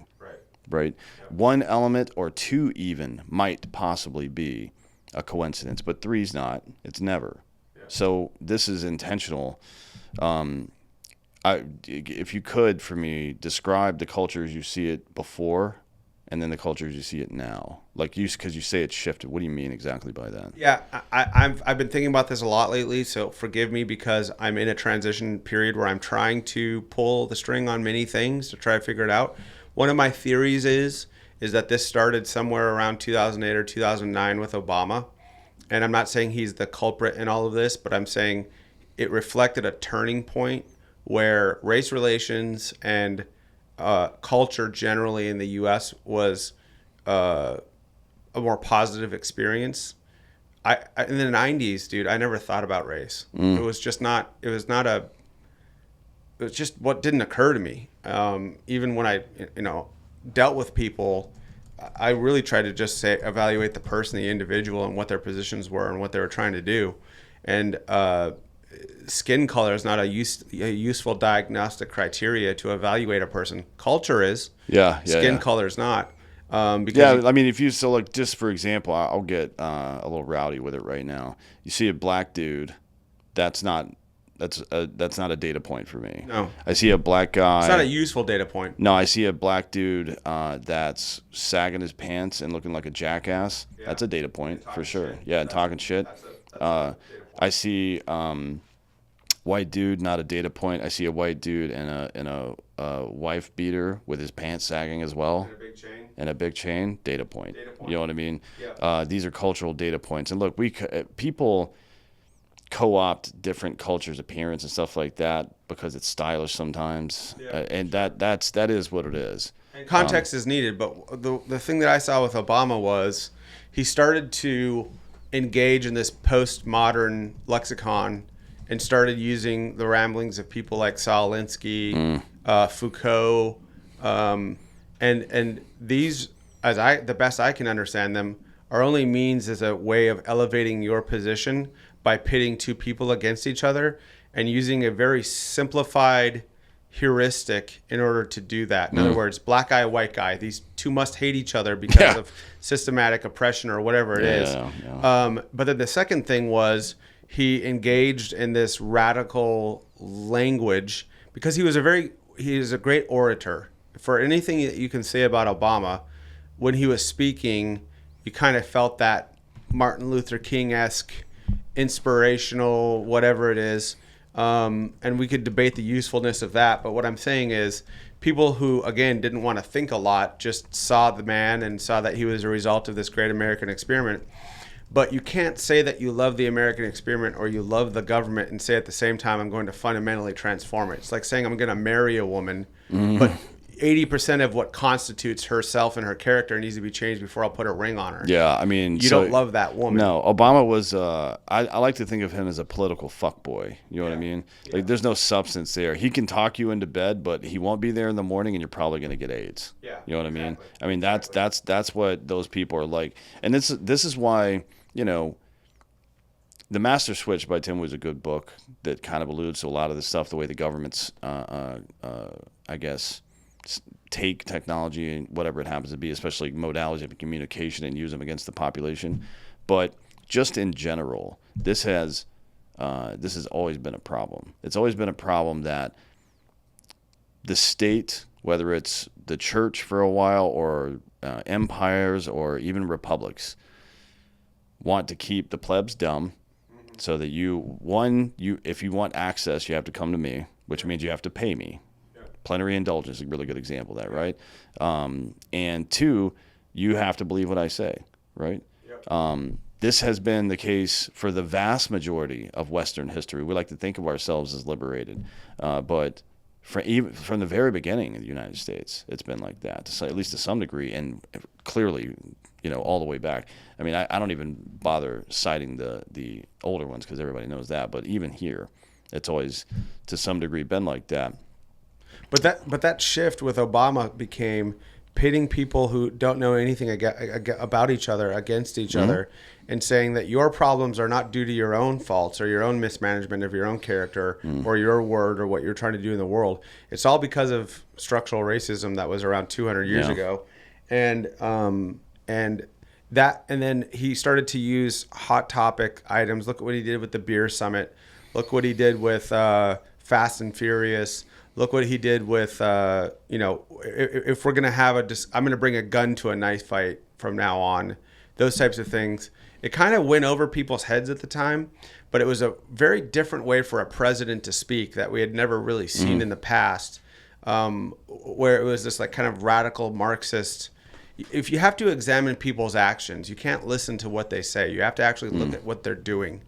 B: Right? Yep. 1 element or 2 even might possibly be a coincidence, but 3's not. It's never. Yeah. So this is intentional. If you could, for me, describe the culture as you see it before and then the culture as you see it now. Like because you say it's shifted. What do you mean exactly by that?
C: Yeah, I've been thinking about this a lot lately, so forgive me because I'm in a transition period where I'm trying to pull the string on many things to try to figure it out. One of my theories is that this started somewhere around 2008 or 2009 with Obama. And I'm not saying he's the culprit in all of this, but I'm saying it reflected a turning point where race relations and culture generally in the U.S. was a more positive experience. In the 90s, dude, I never thought about race. It was just what didn't occur to me. Even when I, dealt with people, I really tried to just evaluate the person, the individual, and what their positions were and what they were trying to do. And skin color is not a useful diagnostic criteria to evaluate a person. Culture is.
B: Yeah.
C: Skin color is not. Because
B: Yeah, I mean, if you so like just for example, I'll get a little rowdy with it right now. You see a black dude, that's not that's not a data point for me.
C: No.
B: I see a black guy.
C: It's not a useful data point.
B: No, I see a black dude that's sagging his pants and looking like a jackass.
C: Yeah.
B: That's a data point for sure.
C: Shit.
B: Yeah, and talking shit.
C: That's a data point.
B: I see white dude, not a data point. I see a white dude in a wife beater with his pants sagging as well.
C: And a big chain.
B: And a big chain, data point. You know what I mean?
C: Yeah.
B: These are cultural data points. And look, people co-opt different cultures' appearance and stuff like that because it's stylish sometimes.
C: Yeah,
B: And that is what it is.
C: And context is needed, but the thing that I saw with Obama was he started to engage in this postmodern lexicon and started using the ramblings of people like Saul Alinsky, Foucault, and these, the best I can understand them, are only means as a way of elevating your position by pitting two people against each other and using a very simplified heuristic in order to do that. In other words, black guy, white guy, these two must hate each other because of systematic oppression or whatever it is.
B: Yeah.
C: But then the second thing was he engaged in this radical language because he is a great orator. For anything that you can say about Obama, when he was speaking, you kind of felt that Martin Luther King-esque, inspirational, whatever it is. And we could debate the usefulness of that. But what I'm saying is people who, again, didn't want to think a lot, just saw the man and saw that he was a result of this great American experiment. But you can't say that you love the American experiment or you love the government and say at the same time, I'm going to fundamentally transform it. It's like saying I'm going to marry a woman, but 80% of what constitutes herself and her character needs to be changed before I'll put a ring on her.
B: Yeah, I mean,
C: you don't love that woman.
B: No, Obama was. I like to think of him as a political fuckboy. You know what I mean? Like, there's no substance there. He can talk you into bed, but he won't be there in the morning, and you're probably going to get AIDS.
C: Yeah,
B: you know what I mean? I mean, that's what those people are like, and this is why, you know, The Master Switch by Tim was a good book that kind of alludes to a lot of the stuff, the way the governments, I guess, take technology and whatever it happens to be, especially modalities of communication, and use them against the population. But just in general, this has always been a problem. It's always been a problem that the state, whether it's the church for a while or empires or even republics, want to keep the plebs dumb, so that if you want access, you have to come to me, which means you have to pay me. Plenary indulgence is a really good example of that, right? And two, you have to believe what I say, right? Yep. This has been the case for the vast majority of Western history. We like to think of ourselves as liberated, but even from the very beginning of the United States, it's been like that, at least to some degree, and clearly, you know, all the way back. I mean, I don't even bother citing the older ones because everybody knows that, but even here, it's always to some degree been like that.
C: But that shift with Obama became pitting people who don't know anything about each other against each other, and saying that your problems are not due to your own faults or your own mismanagement of your own character or your word or what you're trying to do in the world. It's all because of structural racism that was around 200 years ago, and then he started to use hot topic items. Look at what he did with the beer summit. Look what he did with Fast and Furious. Look what he did with, if we're going to have I'm going to bring a gun to a knife fight from now on, those types of things. It kind of went over people's heads at the time, but it was a very different way for a president to speak that we had never really seen in the past, where it was this like kind of radical Marxist. If you have to examine people's actions, you can't listen to what they say. You have to actually look at what they're doing.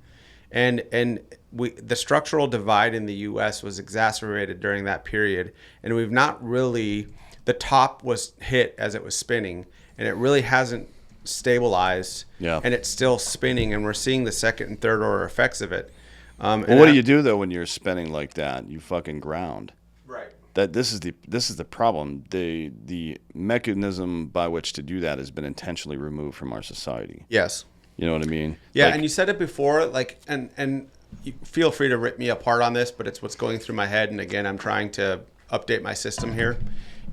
C: And the structural divide in the U.S. was exacerbated during that period, and we've not really, the top was hit as it was spinning, and it really hasn't stabilized, and it's still spinning, and we're seeing the second and third order effects of it.
B: Well, what do you do though when you're spinning like that? You fucking ground.
C: Right.
B: That this is the problem. The mechanism by which to do that has been intentionally removed from our society.
C: Yes.
B: You know what I mean?
C: Yeah, and you said it before, like, and you feel free to rip me apart on this, but it's what's going through my head. And again, I'm trying to update my system here.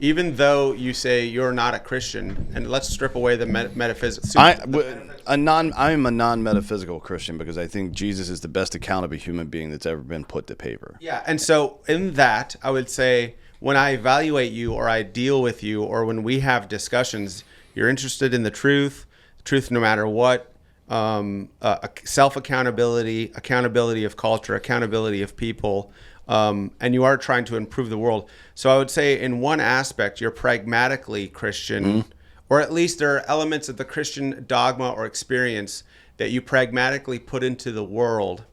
C: even though you say you're not a Christian, and let's strip away the metaphysics.
B: I'm a non-metaphysical Christian because I think Jesus is the best account of a human being that's ever been put to paper.
C: Yeah, and so in that, I would say when I evaluate you or I deal with you or when we have discussions, you're interested in the truth no matter what, self-accountability, accountability of culture, accountability of people, and you are trying to improve the world. So I would say in one aspect, you're pragmatically Christian, or at least there are elements of the Christian dogma or experience that you pragmatically put into the world.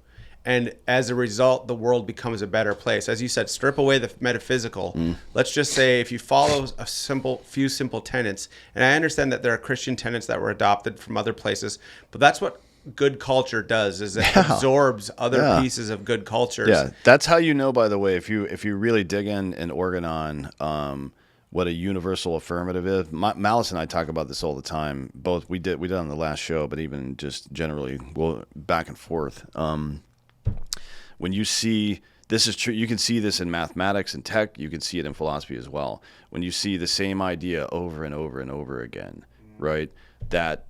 C: And as a result, the world becomes a better place. As you said, strip away the metaphysical. Let's just say if you follow a few simple tenets, and I understand that there are Christian tenets that were adopted from other places, but that's what good culture does, is it absorbs other pieces of good cultures.
B: Yeah, that's how you know, by the way, if you really dig in and organ on what a universal affirmative is. Malice and I talk about this all the time. Both we did on the last show, but even just generally, back and forth. When you see, this is true, you can see this in mathematics and tech, you can see it in philosophy as well. When you see the same idea over and over and over again, right? That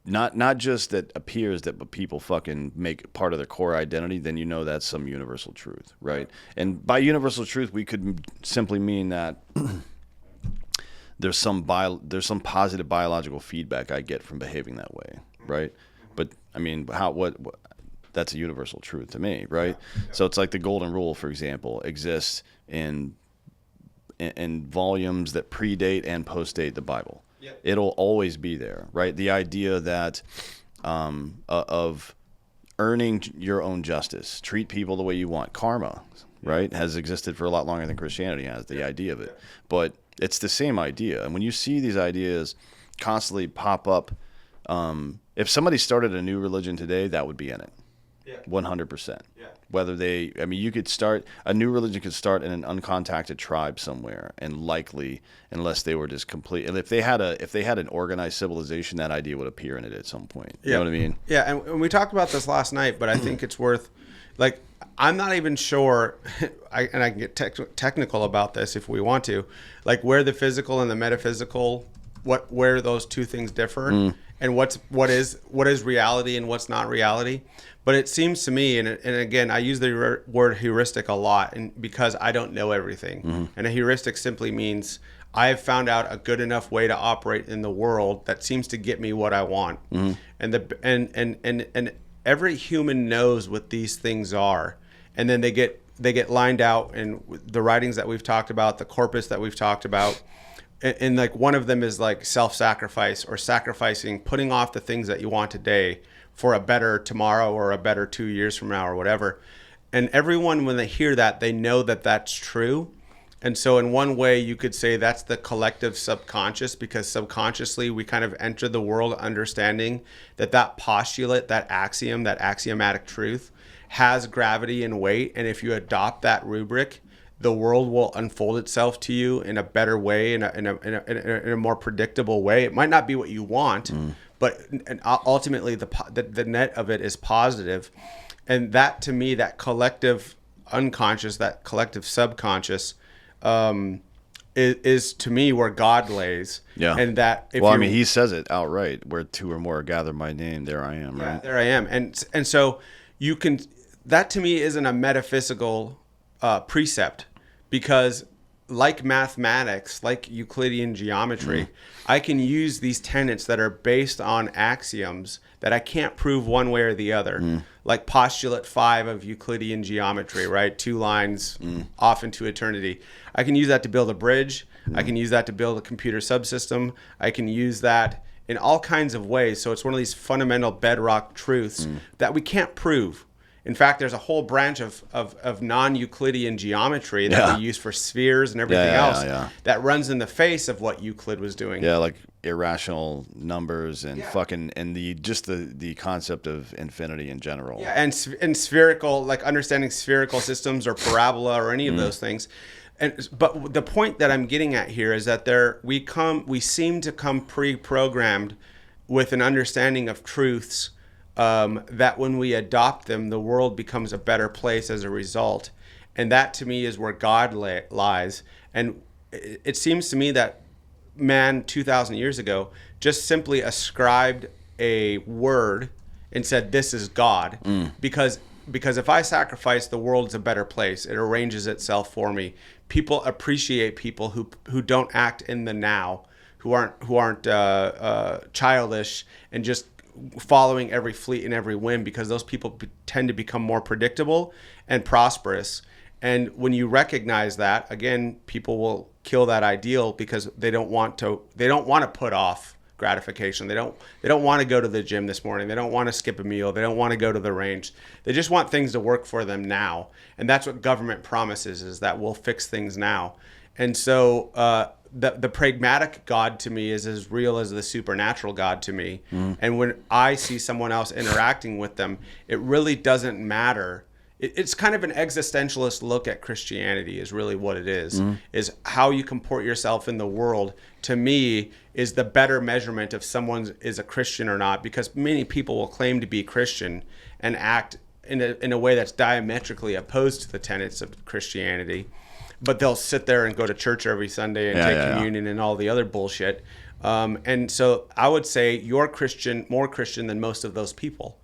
B: not just that appears that, but people fucking make part of their core identity, then you know that's some universal truth, right? And by universal truth, we could simply mean that there's some positive biological feedback I get from behaving that way, right? But I mean, what that's a universal truth to me, right? Yeah. So it's like the golden rule, for example, exists in volumes that predate and postdate the Bible. Yep. It'll always be there, right? The idea that of earning your own justice, treat people the way you want, karma, right, has existed for a lot longer than Christianity has, the idea of it. But it's the same idea. And when you see these ideas constantly pop up, if somebody started a new religion today, that would be in it. 100%. Yeah. You could start a new religion could start in an uncontacted tribe somewhere, and likely, unless they were just complete, and if they had an organized civilization, that idea would appear in it at some point. You know what I mean?
C: Yeah, and we talked about this last night, but I think it's worth, like, I'm not even sure, I can get technical about this if we want to, like where the physical and the metaphysical, where those two things differ, and what is reality and what's not reality. But it seems to me, and again, I use the word heuristic a lot, and because I don't know everything. And a heuristic simply means I have found out a good enough way to operate in the world that seems to get me what I want. And every human knows what these things are, and then they get lined out in the writings that we've talked about, the corpus that we've talked about. And like one of them is like self-sacrifice, or sacrificing, putting off the things that you want today for a better tomorrow or a better 2 years from now or whatever. And everyone, when they hear that, they know that that's true. And so in one way, you could say that's the collective subconscious, because subconsciously we kind of enter the world understanding that postulate, that axiom, that axiomatic truth has gravity and weight. And if you adopt that rubric, the world will unfold itself to you in a better way, in a more predictable way. It might not be what you want, but ultimately the net of it is positive. And that, to me, that collective unconscious, that collective subconscious, is to me where God lays. Yeah. And that
B: he says it outright, where two or more are gathered by name, there I am, right?
C: There I am. And so you can, that to me isn't a metaphysical precept, because like mathematics, like Euclidean geometry, I can use these tenets that are based on axioms that I can't prove one way or the other. Like postulate 5 of Euclidean geometry, right? 2 lines off into eternity. I can use that to build a bridge. I can use that to build a computer subsystem. I can use that in all kinds of ways. So it's one of these fundamental bedrock truths that we can't prove. In fact, there's a whole branch of non-Euclidean geometry that we use for spheres and everything else that runs in the face of what Euclid was doing.
B: Yeah, like irrational numbers and the concept of infinity in general.
C: Yeah, and spherical, like understanding spherical systems or parabola or any of those things. But the point that I'm getting at here is that we seem to come pre-programmed with an understanding of truths, that when we adopt them, the world becomes a better place as a result. And that, to me, is where God lies. And it seems to me that man 2,000 years ago just simply ascribed a word and said, this is God. Because if I sacrifice, the world's a better place. It arranges itself for me. People appreciate people who don't act in the now, who aren't childish and just following every fleet and every whim, because those people tend to become more predictable and prosperous. And when you recognize that, again, people will kill that ideal because they don't want to put off gratification. They don't want to go to the gym this morning. They don't want to skip a meal. They don't want to go to the range. They just want things to work for them now. And that's what government promises, is that we'll fix things now. And so the pragmatic God to me is as real as the supernatural God to me. And when I see someone else interacting with them, it really doesn't matter. It's kind of an existentialist look at Christianity is really what it is how you comport yourself in the world, to me, is the better measurement if someone is a Christian or not, because many people will claim to be Christian and act in a way that's diametrically opposed to the tenets of Christianity, but they'll sit there and go to church every Sunday and take communion and all the other bullshit. And so I would say you're Christian, more Christian than most of those people.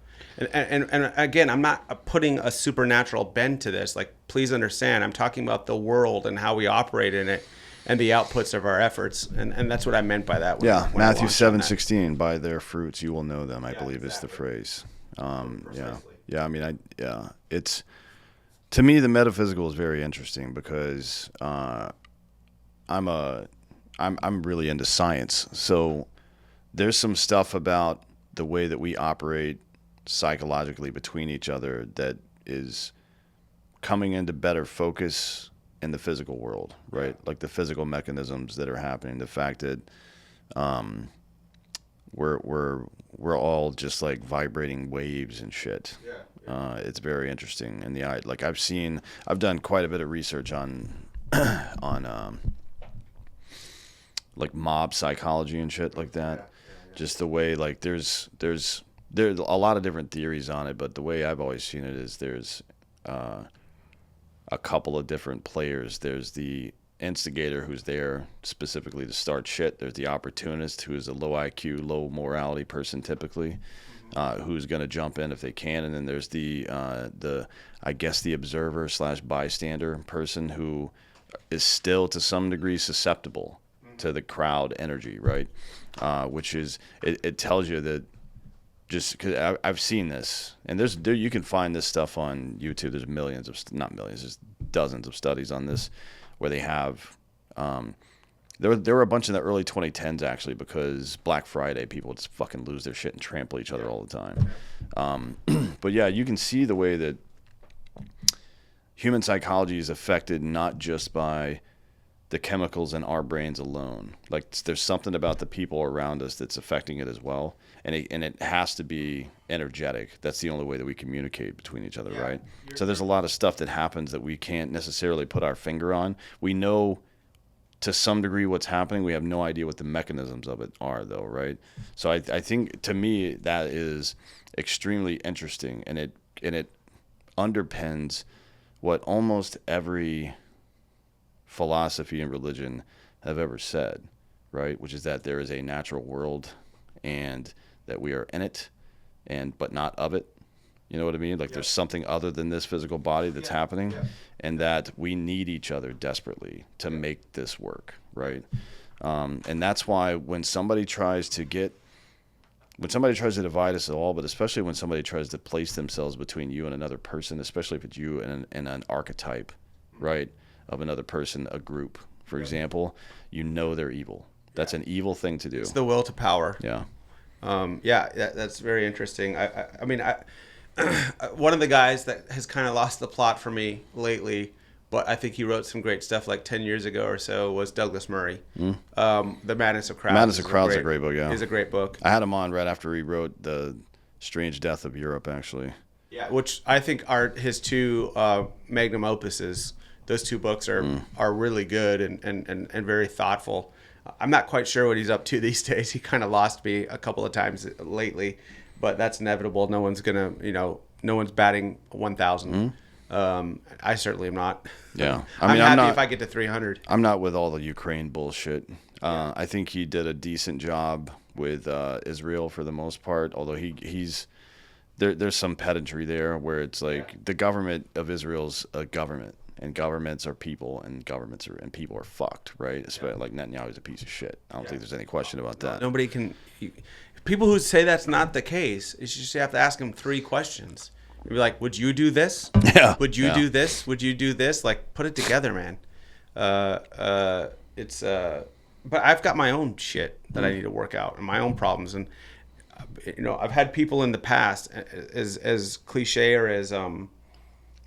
C: And again, I'm not putting a supernatural bend to this. Like, please understand, I'm talking about the world and how we operate in it and the outputs of our efforts. And that's what I meant by that.
B: When Matthew 7:16, by their fruits you will know them, I believe is the phrase. I mean, it's, to me, the metaphysical is very interesting because I'm really into science. So there's some stuff about the way that we operate psychologically between each other that is coming into better focus in the physical world, right? Like the physical mechanisms that are happening, the fact that we're all just like vibrating waves and shit. It's very interesting. And I've done quite a bit of research on like mob psychology and shit like that. Just the way, like, there's a lot of different theories on it, but the way I've always seen it is there's a couple of different players. There's the instigator who's there specifically to start shit. There's the opportunist, who is a low IQ, low morality person typically, who's going to jump in if they can. And then there's the observer / bystander person who is still to some degree susceptible to the crowd energy, right? Which is, it tells you that, just because I've seen this, and you can find this stuff on YouTube. There's there's dozens of studies on this where they have, there were a bunch in the early 2010s actually, because Black Friday, people just fucking lose their shit and trample each other all the time. But yeah, you can see the way that human psychology is affected not just by the chemicals in our brains alone. Like, there's something about the people around us that's affecting it as well. And it has to be energetic. That's the only way that we communicate between each other, right? So there's a lot of stuff that happens that we can't necessarily put our finger on. We know to some degree what's happening. We have no idea what the mechanisms of it are, though, right? So I think, to me, that is extremely interesting, and it underpins what almost every philosophy and religion have ever said, right? Which is that there is a natural world and that we are in it, but not of it. You know what I mean? Like, there's something other than this physical body that's happening, and that we need each other desperately to make this work, right? And that's why when somebody tries to divide us at all, but especially when somebody tries to place themselves between you and another person, especially if it's you and an archetype, right, of another person, a group, for example, they're evil. That's an evil thing to do.
C: It's the will to power.
B: Yeah.
C: That's very interesting. I mean, one of the guys that has kind of lost the plot for me lately, but I think he wrote some great stuff like 10 years ago or so, was Douglas Murray. The Madness of Crowds.
B: Madness of Crowds is a great book, yeah.
C: Is a great book.
B: I had him on right after he wrote The Strange Death of Europe, actually.
C: Yeah, which I think are his two magnum opuses. Those two books are really good and very thoughtful. I'm not quite sure what he's up to these days. He kind of lost me a couple of times lately, but that's inevitable. No one's batting 1,000. I certainly am not.
B: Yeah.
C: I'm happy if I get to 300.
B: I'm not with all the Ukraine bullshit. I think he did a decent job with Israel for the most part, although he's there's some pedantry there where it's like the government of Israel's a government, and governments are people, and governments are and people are fucked, right? Especially like Netanyahu's a piece of shit. I don't think there's any question about that.
C: Nobody can. People who say that's not the case, you just have to ask them 3 questions. You'd be like, would you do this?
B: Yeah.
C: Would you do this? Would you do this? Like, put it together, man. But I've got my own shit that I need to work out and my own problems. And, I've had people in the past, as cliche or as, I don't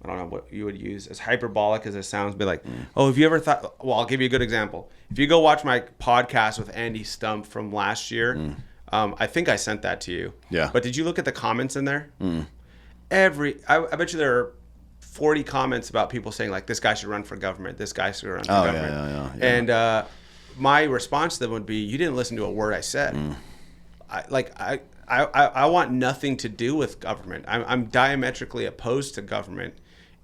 C: know what you would use, as hyperbolic as it sounds, be like, oh, have you ever thought, well, I'll give you a good example. If you go watch my podcast with Andy Stump from last year, I think I sent that to you.
B: Yeah.
C: But did you look at the comments in there? I bet you there are 40 comments about people saying like, this guy should run for government. This guy should run for government.
B: Yeah.
C: And my response to them would be, you didn't listen to a word I said. I want nothing to do with government. I'm diametrically opposed to government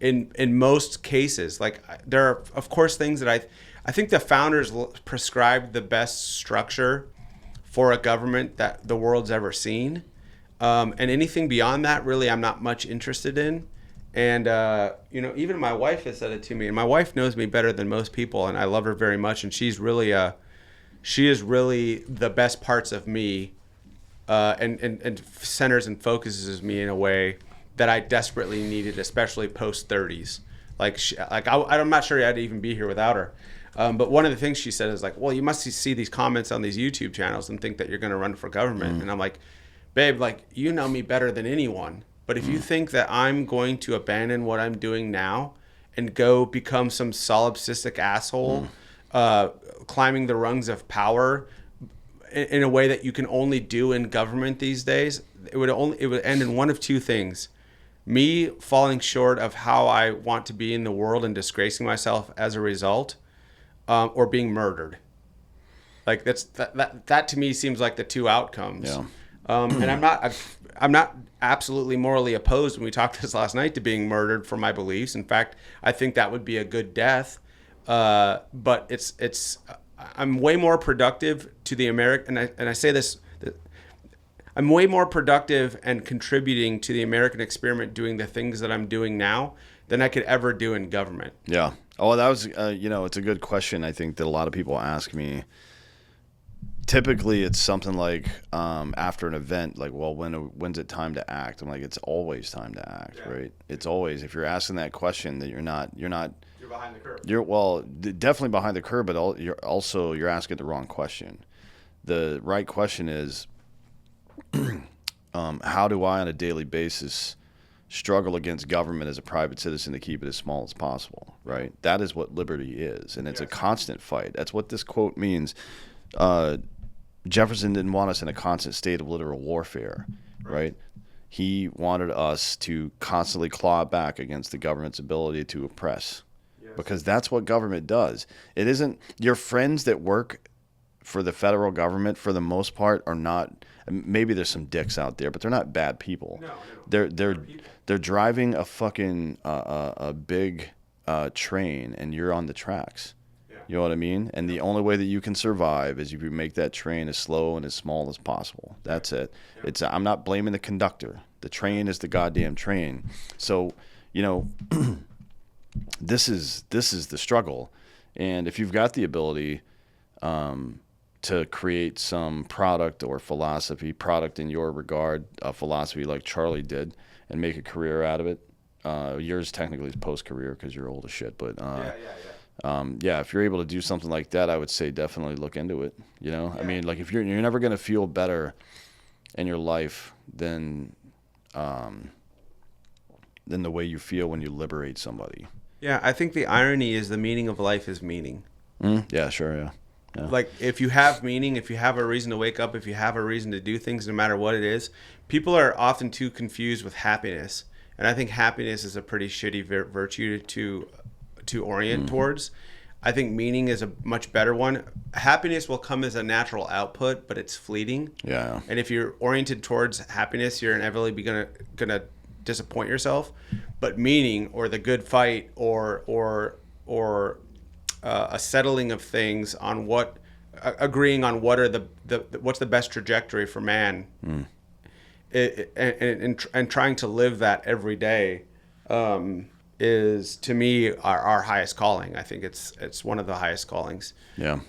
C: in most cases. Like, there are, of course, things that I think the founders prescribed the best structure for a government that the world's ever seen. And anything beyond that, really, I'm not much interested in. And, even my wife has said it to me, and my wife knows me better than most people, and I love her very much. And she is really the best parts of me, and centers and focuses me in a way that I desperately needed, especially post 30s. I'm not sure I'd even be here without her. But one of the things she said is like, well, you must see these comments on these YouTube channels and think that you're going to run for government. And I'm like, babe, like, you know me better than anyone. But if you think that I'm going to abandon what I'm doing now and go become some solipsistic asshole, climbing the rungs of power in a way that you can only do in government these days, it would end in one of 2 things. Me falling short of how I want to be in the world and disgracing myself as a result, or being murdered. Like, that to me seems like the 2 outcomes.
B: Yeah.
C: And I'm not absolutely morally opposed, when we talked this last night, to being murdered for my beliefs. In fact, I think that would be a good death. But I'm way more productive to the American, and I say this, I'm way more productive and contributing to the American experiment doing the things that I'm doing now than I could ever do in government.
B: Yeah. Oh, that was, it's a good question. I think that a lot of people ask me. Typically, it's something like after an event, like, well, when's it time to act? I'm like, it's always time to act, right? It's always, if you're asking that question, that you're
C: behind the curve.
B: You're definitely behind the curve, but you're asking the wrong question. The right question is, how do I, on a daily basis, struggle against government as a private citizen to keep it as small as possible, right? That is what liberty is, and it's a constant fight. That's what this quote means. Jefferson didn't want us in a constant state of literal warfare, right? He wanted us to constantly claw back against the government's ability to oppress, because that's what government does. It isn't your friends that work for the federal government, for the most part, are not. Maybe there's some dicks out there, but they're not bad people. No. They're driving a fucking a big train, and you're on the tracks. You know what I mean? And the only way that you can survive is if you make that train as slow and as small as possible. That's it. I'm not blaming the conductor. The train is the goddamn train. So, this is the struggle. And if you've got the ability to create some product or product in your regard, a philosophy like Charlie did, and make a career out of it, yours technically is post-career because you're old as shit, but if you're able to do something like that, I would say definitely look into it. I mean, like, if you're never going to feel better in your life than the way you feel when you liberate somebody.
C: Yeah, I think the irony is the meaning of life is meaning.
B: Yeah, sure, yeah.
C: Like, if you have meaning, if you have a reason to wake up, if you have a reason to do things, no matter what it is, people are often too confused with happiness. And I think happiness is a pretty shitty virtue to orient towards. I think meaning is a much better one. Happiness will come as a natural output, but it's fleeting.
B: Yeah.
C: And if you're oriented towards happiness, you're inevitably gonna disappoint yourself, but meaning or the good fight or a settling of things on what agreeing on what are the what's the best trajectory for man, and trying to live that every day is to me our highest calling. I think it's one of the highest callings.
B: Yeah.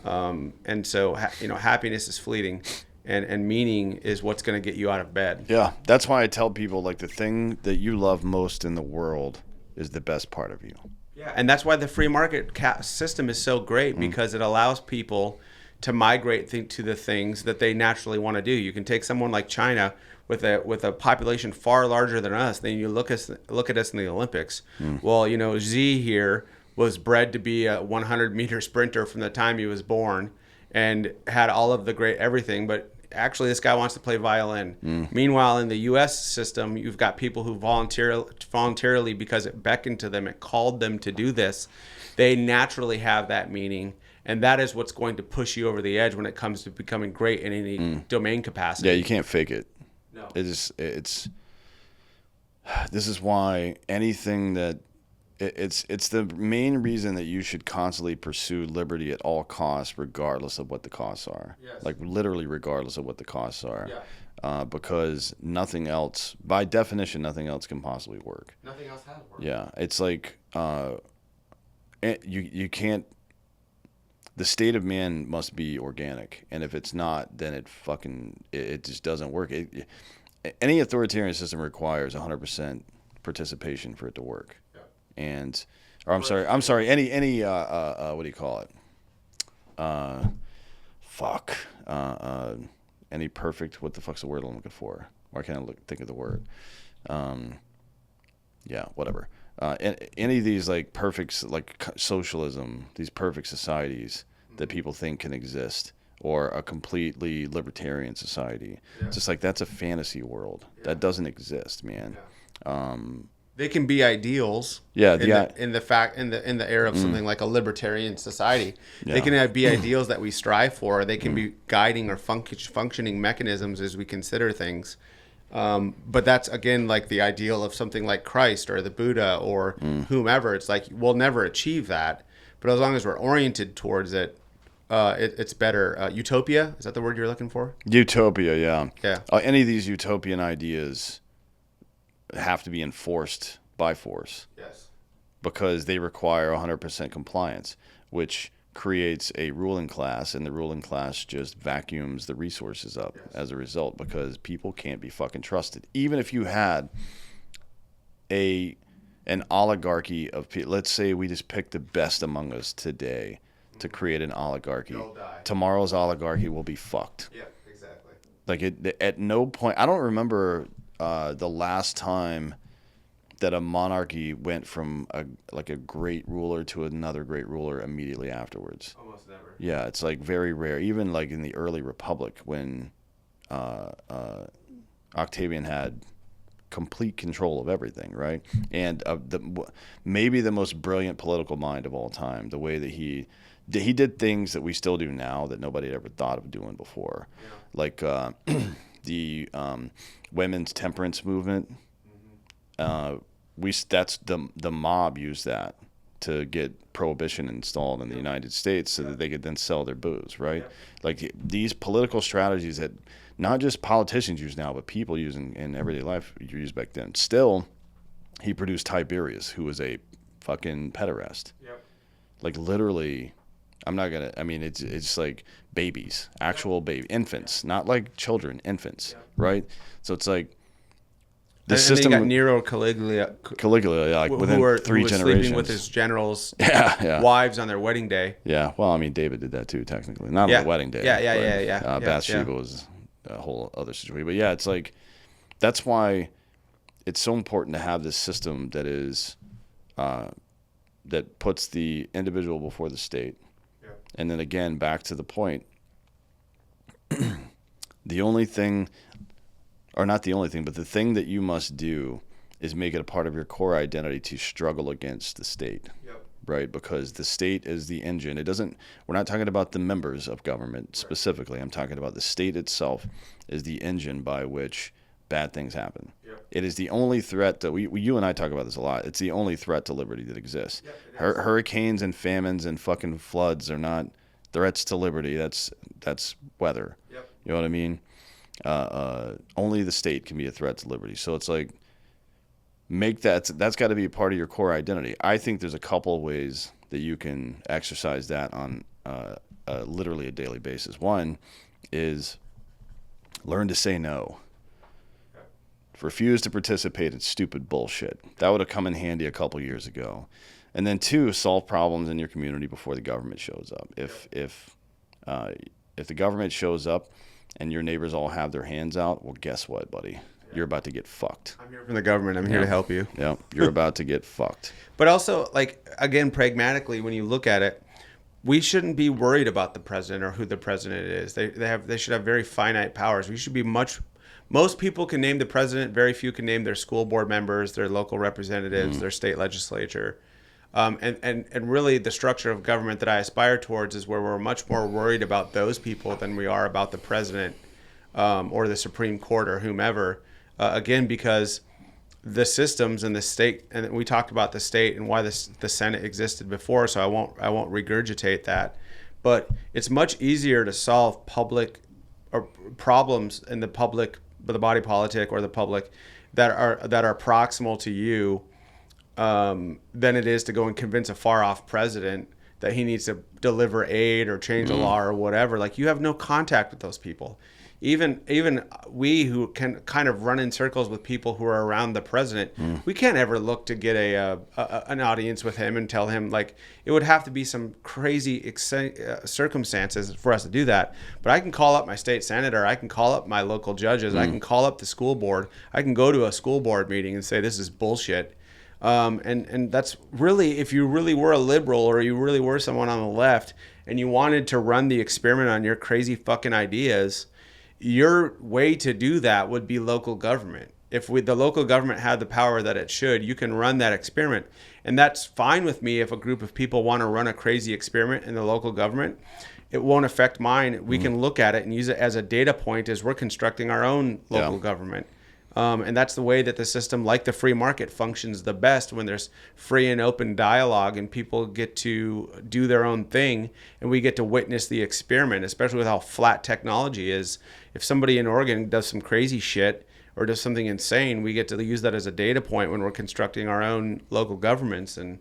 C: And so happiness is fleeting, and meaning is what's going to get you out of bed.
B: Yeah, that's why I tell people, like, the thing that you love most in the world is the best part of you.
C: Yeah, and that's why the free market system is so great, because it allows people to migrate to the things that they naturally want to do. You can take someone like China with a population far larger than us. Then you look at us in the Olympics. Well, Xi here was bred to be a 100-meter sprinter from the time he was born, and had all of the great everything, but actually this guy wants to play violin. Meanwhile, in the U.S. system, you've got people who voluntarily, because it beckoned to them, it called them to do this, they naturally have that meaning, and that is what's going to push you over the edge when it comes to becoming great in any domain capacity.
B: Yeah, you can't fake it.
C: No.
B: This is why anything that it's the main reason that you should constantly pursue liberty at all costs, regardless of what the costs are.
C: Yes.
B: Like, literally regardless of what the costs are.
C: Yeah.
B: Because nothing else, by definition, nothing else can possibly work.
C: Nothing else has worked.
B: Yeah, it's like you can't. The state of man must be organic, and if it's not, then it just doesn't work. Any authoritarian system requires 100% participation for it to work. And, or I'm sorry, any what do you call it? Any perfect, what the fuck's the word I'm looking for? Why can't I think of the word? Yeah, whatever. Any of these, like, perfect, like socialism, these perfect societies that people think can exist, or a completely libertarian society. Yeah. Just like, that's a fantasy world. Yeah. That doesn't exist, man. Yeah.
C: They can be ideals.
B: Yeah,
C: in the era of something like a libertarian society. Yeah. They can be ideals that we strive for. They can be guiding or functioning mechanisms as we consider things. But that's, again, like the ideal of something like Christ or the Buddha or whomever. It's like, we'll never achieve that, but as long as we're oriented towards it, it's better. Utopia, is that the word you're looking for?
B: Utopia, yeah.
C: Yeah.
B: Any of these utopian ideas have to be enforced by force.
C: Yes.
B: Because they require 100% compliance, which creates a ruling class, and the ruling class just vacuums the resources up as a result, because people can't be fucking trusted. Even if you had an oligarchy of people, let's say we just pick the best among us today to create an oligarchy. Tomorrow's oligarchy will be fucked.
C: Yeah, exactly.
B: Like, at no point, I don't remember the last time that a monarchy went from a great ruler to another great ruler immediately afterwards.
C: Almost never.
B: Yeah, it's like very rare. Even like in the early Republic, when Octavian had complete control of everything, right? And maybe the most brilliant political mind of all time, the way that he did things that we still do now that nobody had ever thought of doing before. Yeah. Like the women's temperance movement. That's the mob used that to get prohibition installed in the United States so that they could then sell their booze, right? Yeah. Like, these political strategies that not just politicians use now, but people use in everyday life, used back then. Still, he produced Tiberius, who was a fucking pederast. Yep. Like, literally, it's like babies, actual baby, infants, not like children, infants, right? So it's like, the system.
C: You got Nero Caligula,
B: like, within 3 generations.
C: Sleeping with his generals' wives on their wedding day.
B: Yeah, well, I mean, David did that too, technically. Not on the wedding day.
C: Yeah.
B: Bathsheba was a whole other situation. But yeah, it's like, that's why it's so important to have this system that is, that puts the individual before the state. Yeah. And then again, back to the point, the only thing, or not the only thing, but the thing that you must do is make it a part of your core identity to struggle against the state. Yep. Right? Because the state is the engine. We're not talking about the members of government specifically. I'm talking about the state itself is the engine by which bad things happen. Yep. It is the only threat that you and I talk about this a lot. It's the only threat to liberty that exists.
C: Yep,
B: Hurricanes and famines and fucking floods are not threats to liberty. That's weather.
C: Yep.
B: You know what I mean? Only the state can be a threat to liberty. So it's like, that's got to be a part of your core identity. I think there's a couple of ways that you can exercise that on literally a daily basis. One is learn to say no. Refuse to participate in stupid bullshit. That would have come in handy a couple years ago. And then 2, solve problems in your community before the government shows up. If the government shows up and your neighbors all have their hands out, well, guess what, buddy? You're about to get fucked.
C: I'm here from the government. I'm here to help you.
B: Yeah, you're about to get fucked.
C: But also, like, again, pragmatically, when you look at it, we shouldn't be worried about the president or who the president is. They should have very finite powers. We should be most people can name the president. Very few can name their school board members, their local representatives, their state legislature. And really the structure of government that I aspire towards is where we're much more worried about those people than we are about the president or the Supreme Court or whomever. Again, because the systems in the state, and we talked about the state and why the Senate existed before, so I won't regurgitate that. But it's much easier to solve public or problems in the body politic or the public that are proximal to you than it is to go and convince a far off president that he needs to deliver aid or change a law or whatever. Like, you have no contact with those people. Even we who can kind of run in circles with people who are around the president, we can't ever look to get an audience with him and tell him, like, it would have to be some crazy circumstances for us to do that. But I can call up my state senator, I can call up my local judges, I can call up the school board, I can go to a school board meeting and say this is bullshit. And that's really, if you really were a liberal or you really were someone on the left and you wanted to run the experiment on your crazy fucking ideas, your way to do that would be local government. If the local government had the power that it should, you can run that experiment. And that's fine with me if a group of people want to run a crazy experiment in the local government. It won't affect mine. We can look at it and use it as a data point as we're constructing our own local government. And that's the way that the system, like the free market, functions the best, when there's free and open dialogue and people get to do their own thing and we get to witness the experiment, especially with how flat technology is. If somebody in Oregon does some crazy shit or does something insane, we get to use that as a data point when we're constructing our own local governments. And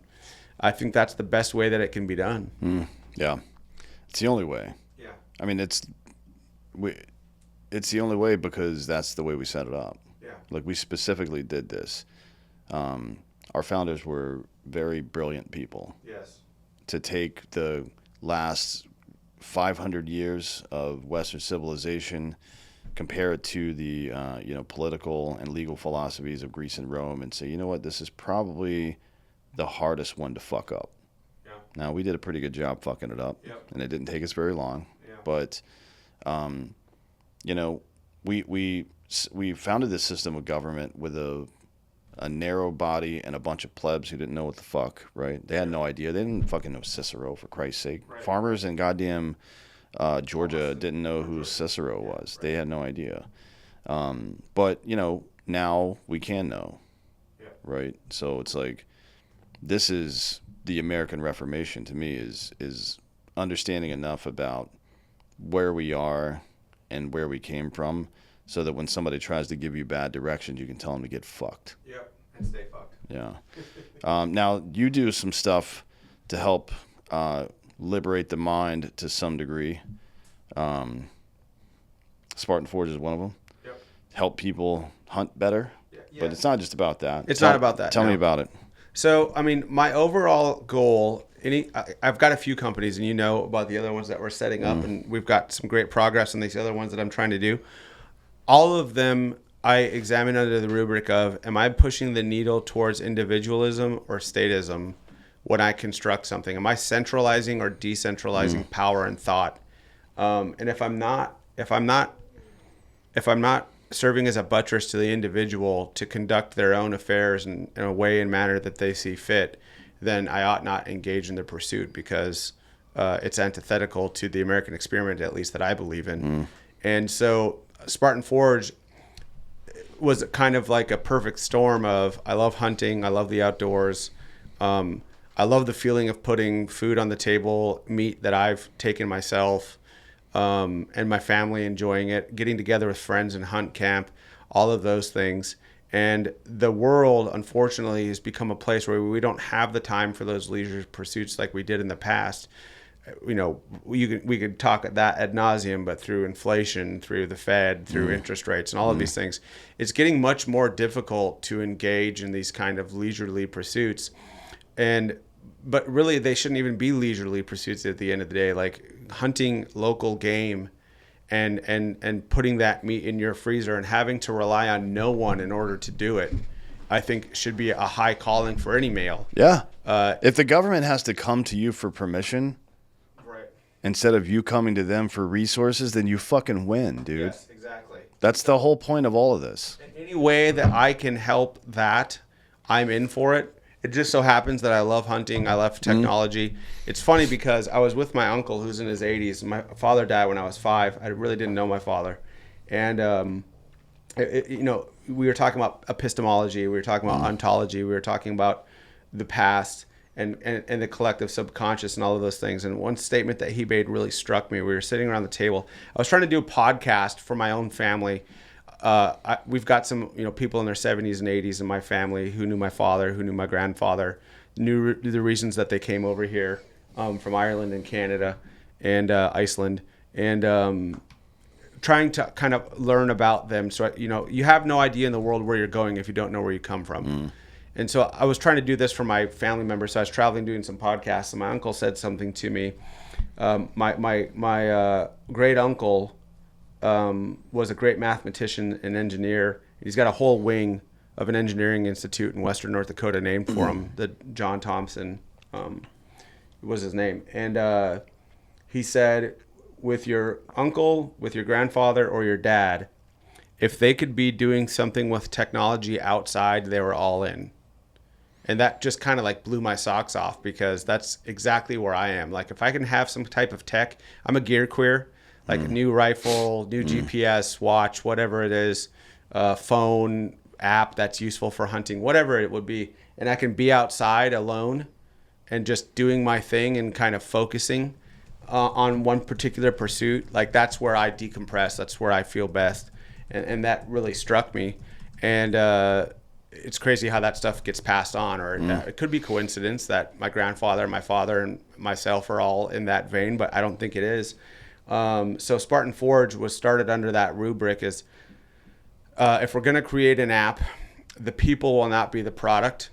C: I think that's the best way that it can be done.
B: Yeah. It's the only way.
C: Yeah.
B: I mean, it's the only way because that's the way we set it up. Like, we specifically did this. Our founders were very brilliant people.
C: Yes.
B: To take the last 500 years of Western civilization, compare it to the political and legal philosophies of Greece and Rome, and say, you know what, this is probably the hardest one to fuck up. Yeah. Now, we did a pretty good job fucking it up, and it didn't take us very long. Yeah. But, we founded this system of government with a narrow body and a bunch of plebs who didn't know what the fuck, right? They had no idea. They didn't fucking know Cicero, for Christ's sake. Right. Farmers in goddamn Georgia didn't know who Cicero was. They had no idea. But, now we can know, right? So it's like, this is the American Reformation to me, is understanding enough about where we are and where we came from, so that when somebody tries to give you bad directions, you can tell them to get fucked.
C: Yep, and stay fucked.
B: Yeah. Now, you do some stuff to help liberate the mind to some degree. Spartan Forge is one of them. Yep. Help people hunt better. Yeah. But it's not just about that.
C: It's not about that.
B: Tell me about it.
C: So, I mean, my overall goal, I've got a few companies, and you know about the other ones that we're setting up, and we've got some great progress on these other ones that I'm trying to do. All of them I examine under the rubric of, am I pushing the needle towards individualism or statism when I construct something? Am I centralizing or decentralizing power and thought? And if I'm not serving as a buttress to the individual to conduct their own affairs in a way and manner that they see fit, then I ought not engage in the pursuit, because it's antithetical to the American experiment, at least that I believe in. And so Spartan Forge, was kind of like a perfect storm of, I love hunting, I love the outdoors, I love the feeling of putting food on the table, meat that I've taken myself, and my family enjoying it, getting together with friends and hunt camp, all of those things. And the world, unfortunately, has become a place where we don't have the time for those leisure pursuits like we did in the past. You know, we could talk at that ad nauseum, but through inflation, through the Fed, through interest rates, and all of these things, it's getting much more difficult to engage in these kind of leisurely pursuits. But really, they shouldn't even be leisurely pursuits at the end of the day. Like hunting local game and putting that meat in your freezer and having to rely on no one in order to do it, I think should be a high calling for any male.
B: Yeah. If the government has to come to you for permission,
C: right,
B: instead of you coming to them for resources, then you fucking win, dude.
C: Yes, exactly.
B: That's the whole point of all of this.
C: In any way that I can help that, I'm in for it. It just so happens that I love hunting. I love technology. It's funny because I was with my uncle who's in his 80s. My father died when I was 5. I really didn't know my father. And, you know, we were talking about epistemology. We were talking about ontology. We were talking about the past and the collective subconscious and all of those things. And one statement that he made really struck me. We were sitting around the table. I was trying to do a podcast for my own family. We've got some, you know, people in their 70s and 80s in my family who knew my father, who knew my grandfather, knew the reasons that they came over here from Ireland and Canada and Iceland, and trying to kind of learn about them. So, you know, you have no idea in the world where you're going if you don't know where you come from. And so I was trying to do this for my family members. So I was traveling, doing some podcasts, and my uncle said something to me. My great uncle was a great mathematician and engineer. He's got a whole wing of an engineering institute in Western North Dakota named for him. The John Thompson was his name. And he said, with your uncle, with your grandfather, or your dad, if they could be doing something with technology outside, they were all in. And that just kind of like blew my socks off, because that's exactly where I am. Like, if I can have some type of tech, I'm a gear queer. Like a new rifle, new GPS, watch, whatever it is, phone, app that's useful for hunting, whatever it would be. And I can be outside alone and just doing my thing and kind of focusing on one particular pursuit. Like, that's where I decompress. That's where I feel best. And that really struck me. And it's crazy how that stuff gets passed on. Or it could be coincidence that my grandfather, my father, and myself are all in that vein, but I don't think it is. So Spartan Forge was started under that rubric as if we're going to create an app, the people will not be the product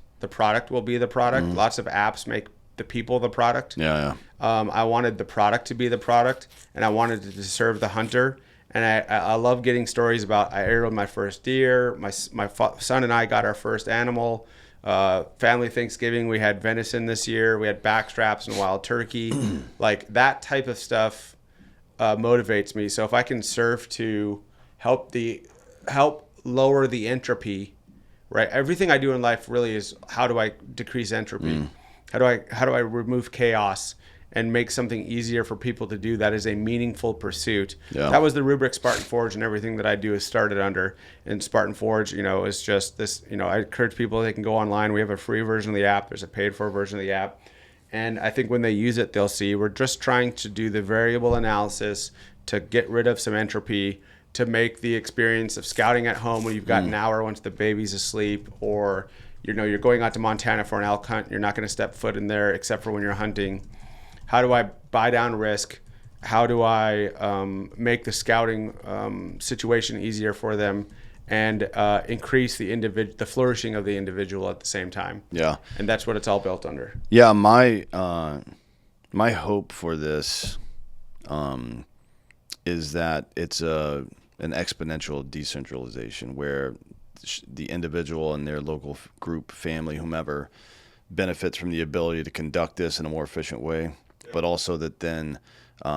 C: will be the product. Lots of apps make the people the product. I wanted the product to be the product, and I wanted it to serve the hunter. And I love getting stories about, I arrowed my first deer, my son and I got our first animal, family Thanksgiving, we had venison this year, we had backstraps and wild turkey. Like, that type of stuff motivates me. So if I can serve to help lower the entropy, right? Everything I do in life really is, how do I decrease entropy? How do I remove chaos and make something easier for people to do that is a meaningful pursuit? That was the rubric Spartan Forge, and everything that I do is started under. And Spartan Forge, you know, is just this, you know, I encourage people, they can go online. We have a free version of the app. There's a paid for version of the app. And I think when they use it, they'll see we're just trying to do the variable analysis to get rid of some entropy, to make the experience of scouting at home when you've got an hour once the baby's asleep, or, you know, you're going out to Montana for an elk hunt. You're not going to step foot in there except for when you're hunting. How do I buy down risk? How do I make the scouting situation easier for them, and increase the flourishing of the individual at the same time? And that's what it's all built under.
B: My hope for this is that it's an exponential decentralization, where the individual and their local group, family, whomever, benefits from the ability to conduct this in a more efficient way. But also that then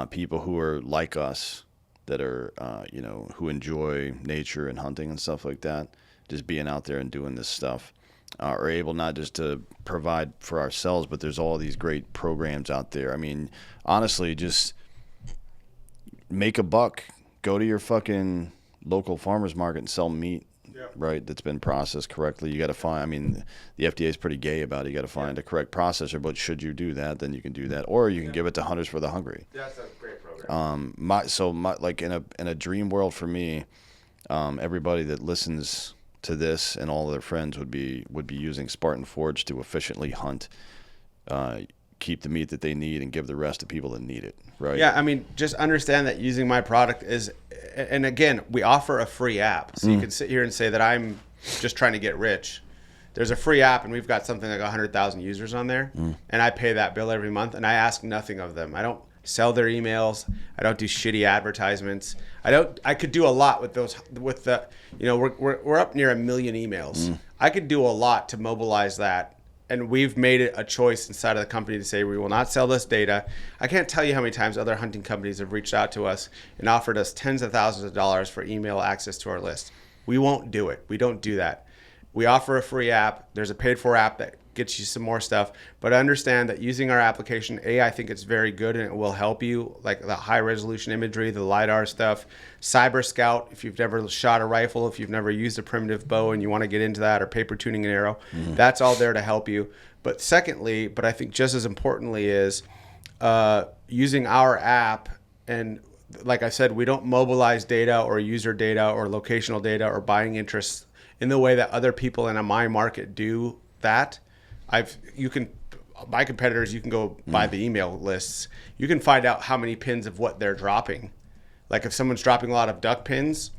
B: people who are like us, that are, you know, who enjoy nature and hunting and stuff like that, just being out there and doing this stuff, are able not just to provide for ourselves, but there's all these great programs out there. I mean, honestly, just make a buck. Go to your fucking local farmer's market and sell meat. right, that's been processed correctly. You got to find, I mean, the FDA is pretty gay about it. You got to find a correct processor, but should you do that, then you can do that. Or you can give it to Hunters for the Hungry.
C: That's a great program.
B: Like in a dream world for me, everybody that listens to this and all of their friends would be using Spartan Forge to efficiently hunt, keep the meat that they need, and give the rest to people that need it. Right.
C: Yeah, I mean, just understand that using my product is, and again, we offer a free app. So you can sit here and say that I'm just trying to get rich. There's a free app, and we've got something like 100,000 users on there, and I pay that bill every month, and I ask nothing of them. I don't sell their emails. I don't do shitty advertisements. I could do a lot with those, with the, we're up near 1 million emails. I could do a lot to mobilize that. And we've made it a choice inside of the company to say we will not sell this data. I can't tell you how many times other hunting companies have reached out to us and offered us tens of thousands of dollars for email access to our list. We won't do it. We don't do that. We offer a free app. There's a paid for app that gets you some more stuff. But understand that using our application, I think it's very good and it will help you, like the high resolution imagery, the LiDAR stuff, Cyber Scout, if you've never shot a rifle, if you've never used a primitive bow and you want to get into that, or paper tuning an arrow, that's all there to help you. But secondly, but I think just as importantly is using our app. And like I said, we don't mobilize data or user data or locational data or buying interests in the way that other people in my market do that. My competitors, you can go buy the email lists. You can find out how many pins of what they're dropping. Like if someone's dropping a lot of duck pins,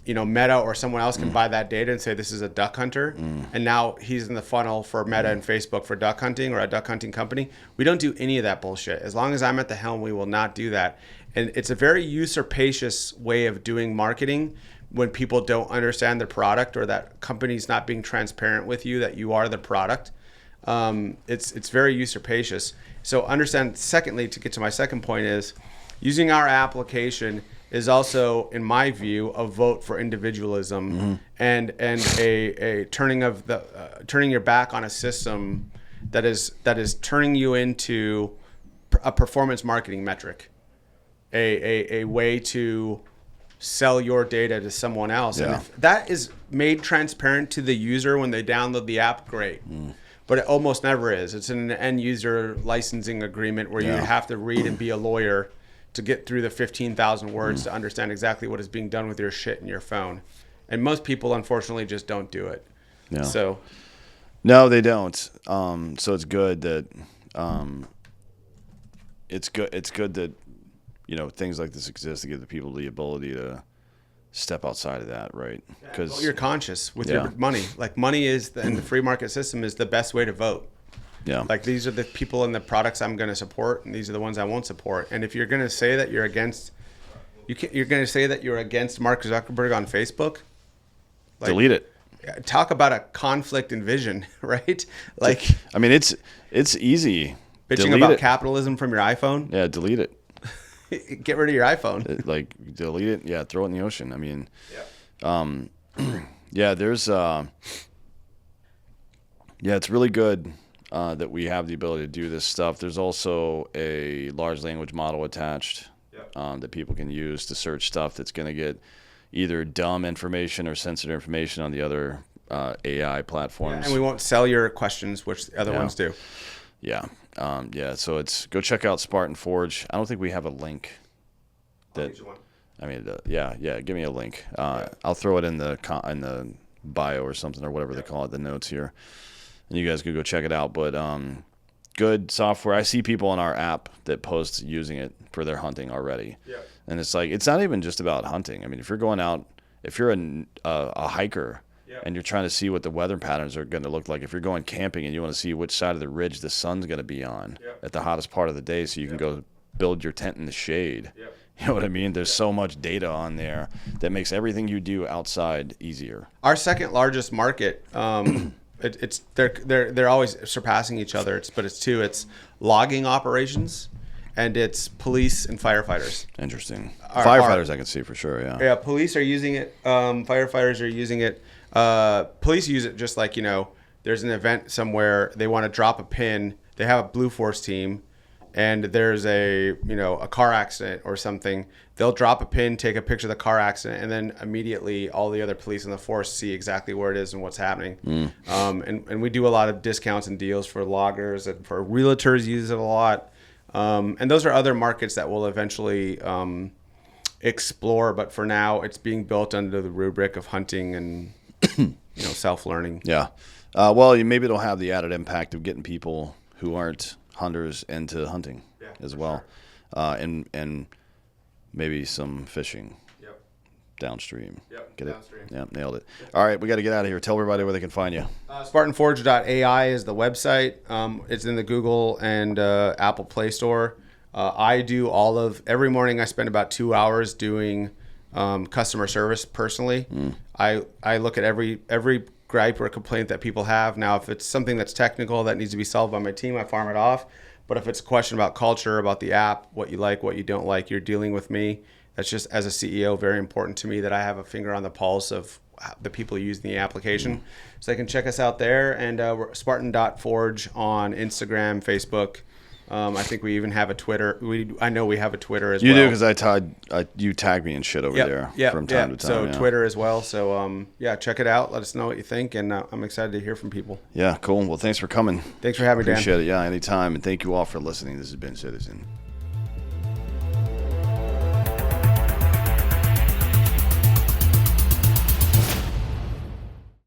C: Meta or someone else can buy that data and say this is a duck hunter, and now he's in the funnel for Meta and Facebook for duck hunting, or a duck hunting company. We don't do any of that bullshit. As long as I'm at the helm, we will not do that. And it's a very usurpacious way of doing marketing when people don't understand the product, or that company's not being transparent with you that you are the product. It's very usurpacious. So understand, secondly, to get to my second point, is using our application is also, in my view, a vote for individualism and a turning your back on a system that is turning you into a performance marketing metric, a way to sell your data to someone else. And if that is made transparent to the user when they download the app, great. But it almost never is. It's an end user licensing agreement where you have to read and be a lawyer to get through the 15,000 words to understand exactly what is being done with your shit in your phone. And most people, unfortunately, just don't do it.
B: Yeah.
C: So,
B: no, they don't. So it's good that it's good that things like this exist to give the people the ability to step outside of that, right? Because
C: you're conscious with your money. Like money is, and the free market system is the best way to vote. Yeah. Like these are the people and the products I'm going to support, and these are the ones I won't support. And if you're going to say that you're against, you're going to say that you're against Mark Zuckerberg on Facebook,
B: delete it.
C: Talk about a conflict in vision, right? Like,
B: I mean, it's easy.
C: Bitching about capitalism from your iPhone.
B: Yeah, delete it.
C: Get rid of your iPhone.
B: Delete it. Yeah, throw it in the ocean. I mean, there's it's really good that we have the ability to do this stuff. There's also a large language model attached that people can use to search stuff that's going to get either dumb information or sensitive information on the other AI platforms.
C: And we won't sell your questions, which the other ones do.
B: Yeah. So go check out Spartan Forge. I don't think we have a link. Give me a link. I'll throw it in the bio or something, or whatever they call it, the notes here, and you guys could go check it out. But good software. I see people in our app that post using it for their hunting already. Yeah. And it's like, it's not even just about hunting. I mean, if you're going out, if you're a hiker, and you're trying to see what the weather patterns are going to look like, if you're going camping and you want to see which side of the ridge the sun's going to be on at the hottest part of the day, so you can go build your tent in the shade. You know what I mean? There's so much data on there that makes everything you do outside easier.
C: Our second largest market, they're always surpassing each other. It's logging operations, and it's police and firefighters.
B: Interesting. Firefighters I can see for sure.
C: Yeah. Police are using it. Firefighters are using it. Police use it just like, there's an event somewhere, they want to drop a pin, they have a Blue Force team, and there's a car accident or something, they'll drop a pin, take a picture of the car accident, and then immediately all the other police in the force see exactly where it is and what's happening. And we do a lot of discounts and deals for loggers, and for realtors use it a lot. And those are other markets that will eventually explore, but for now it's being built under the rubric of hunting and self-learning.
B: Yeah. Well, maybe it'll have the added impact of getting people who aren't hunters into hunting as well. Sure. And maybe some fishing downstream. Get downstream. It? Yeah, nailed it. All right, we got to get out of here. Tell everybody where they can find you.
C: SpartanForge.ai is the website. It's in the Google and Apple Play Store. I do every morning I spend about 2 hours doing customer service personally. I look at every gripe or complaint that people have. Now, if it's something that's technical that needs to be solved by my team, I farm it off. But if it's a question about culture, about the app, what you like, what you don't like, you're dealing with me. That's just, as a CEO, very important to me that I have a finger on the pulse of the people using the application. So they can check us out there. And we're Spartan.Forge on Instagram, Facebook. I think we even have a Twitter. I know we have a Twitter as well.
B: You do, because you tag me and shit over there from time to time.
C: So Twitter as well. So check it out. Let us know what you think, and I'm excited to hear from people.
B: Yeah, cool. Well, thanks for coming.
C: Thanks for having me, Dan.
B: Appreciate it. Yeah, anytime. And thank you all for listening. This has been Citizen.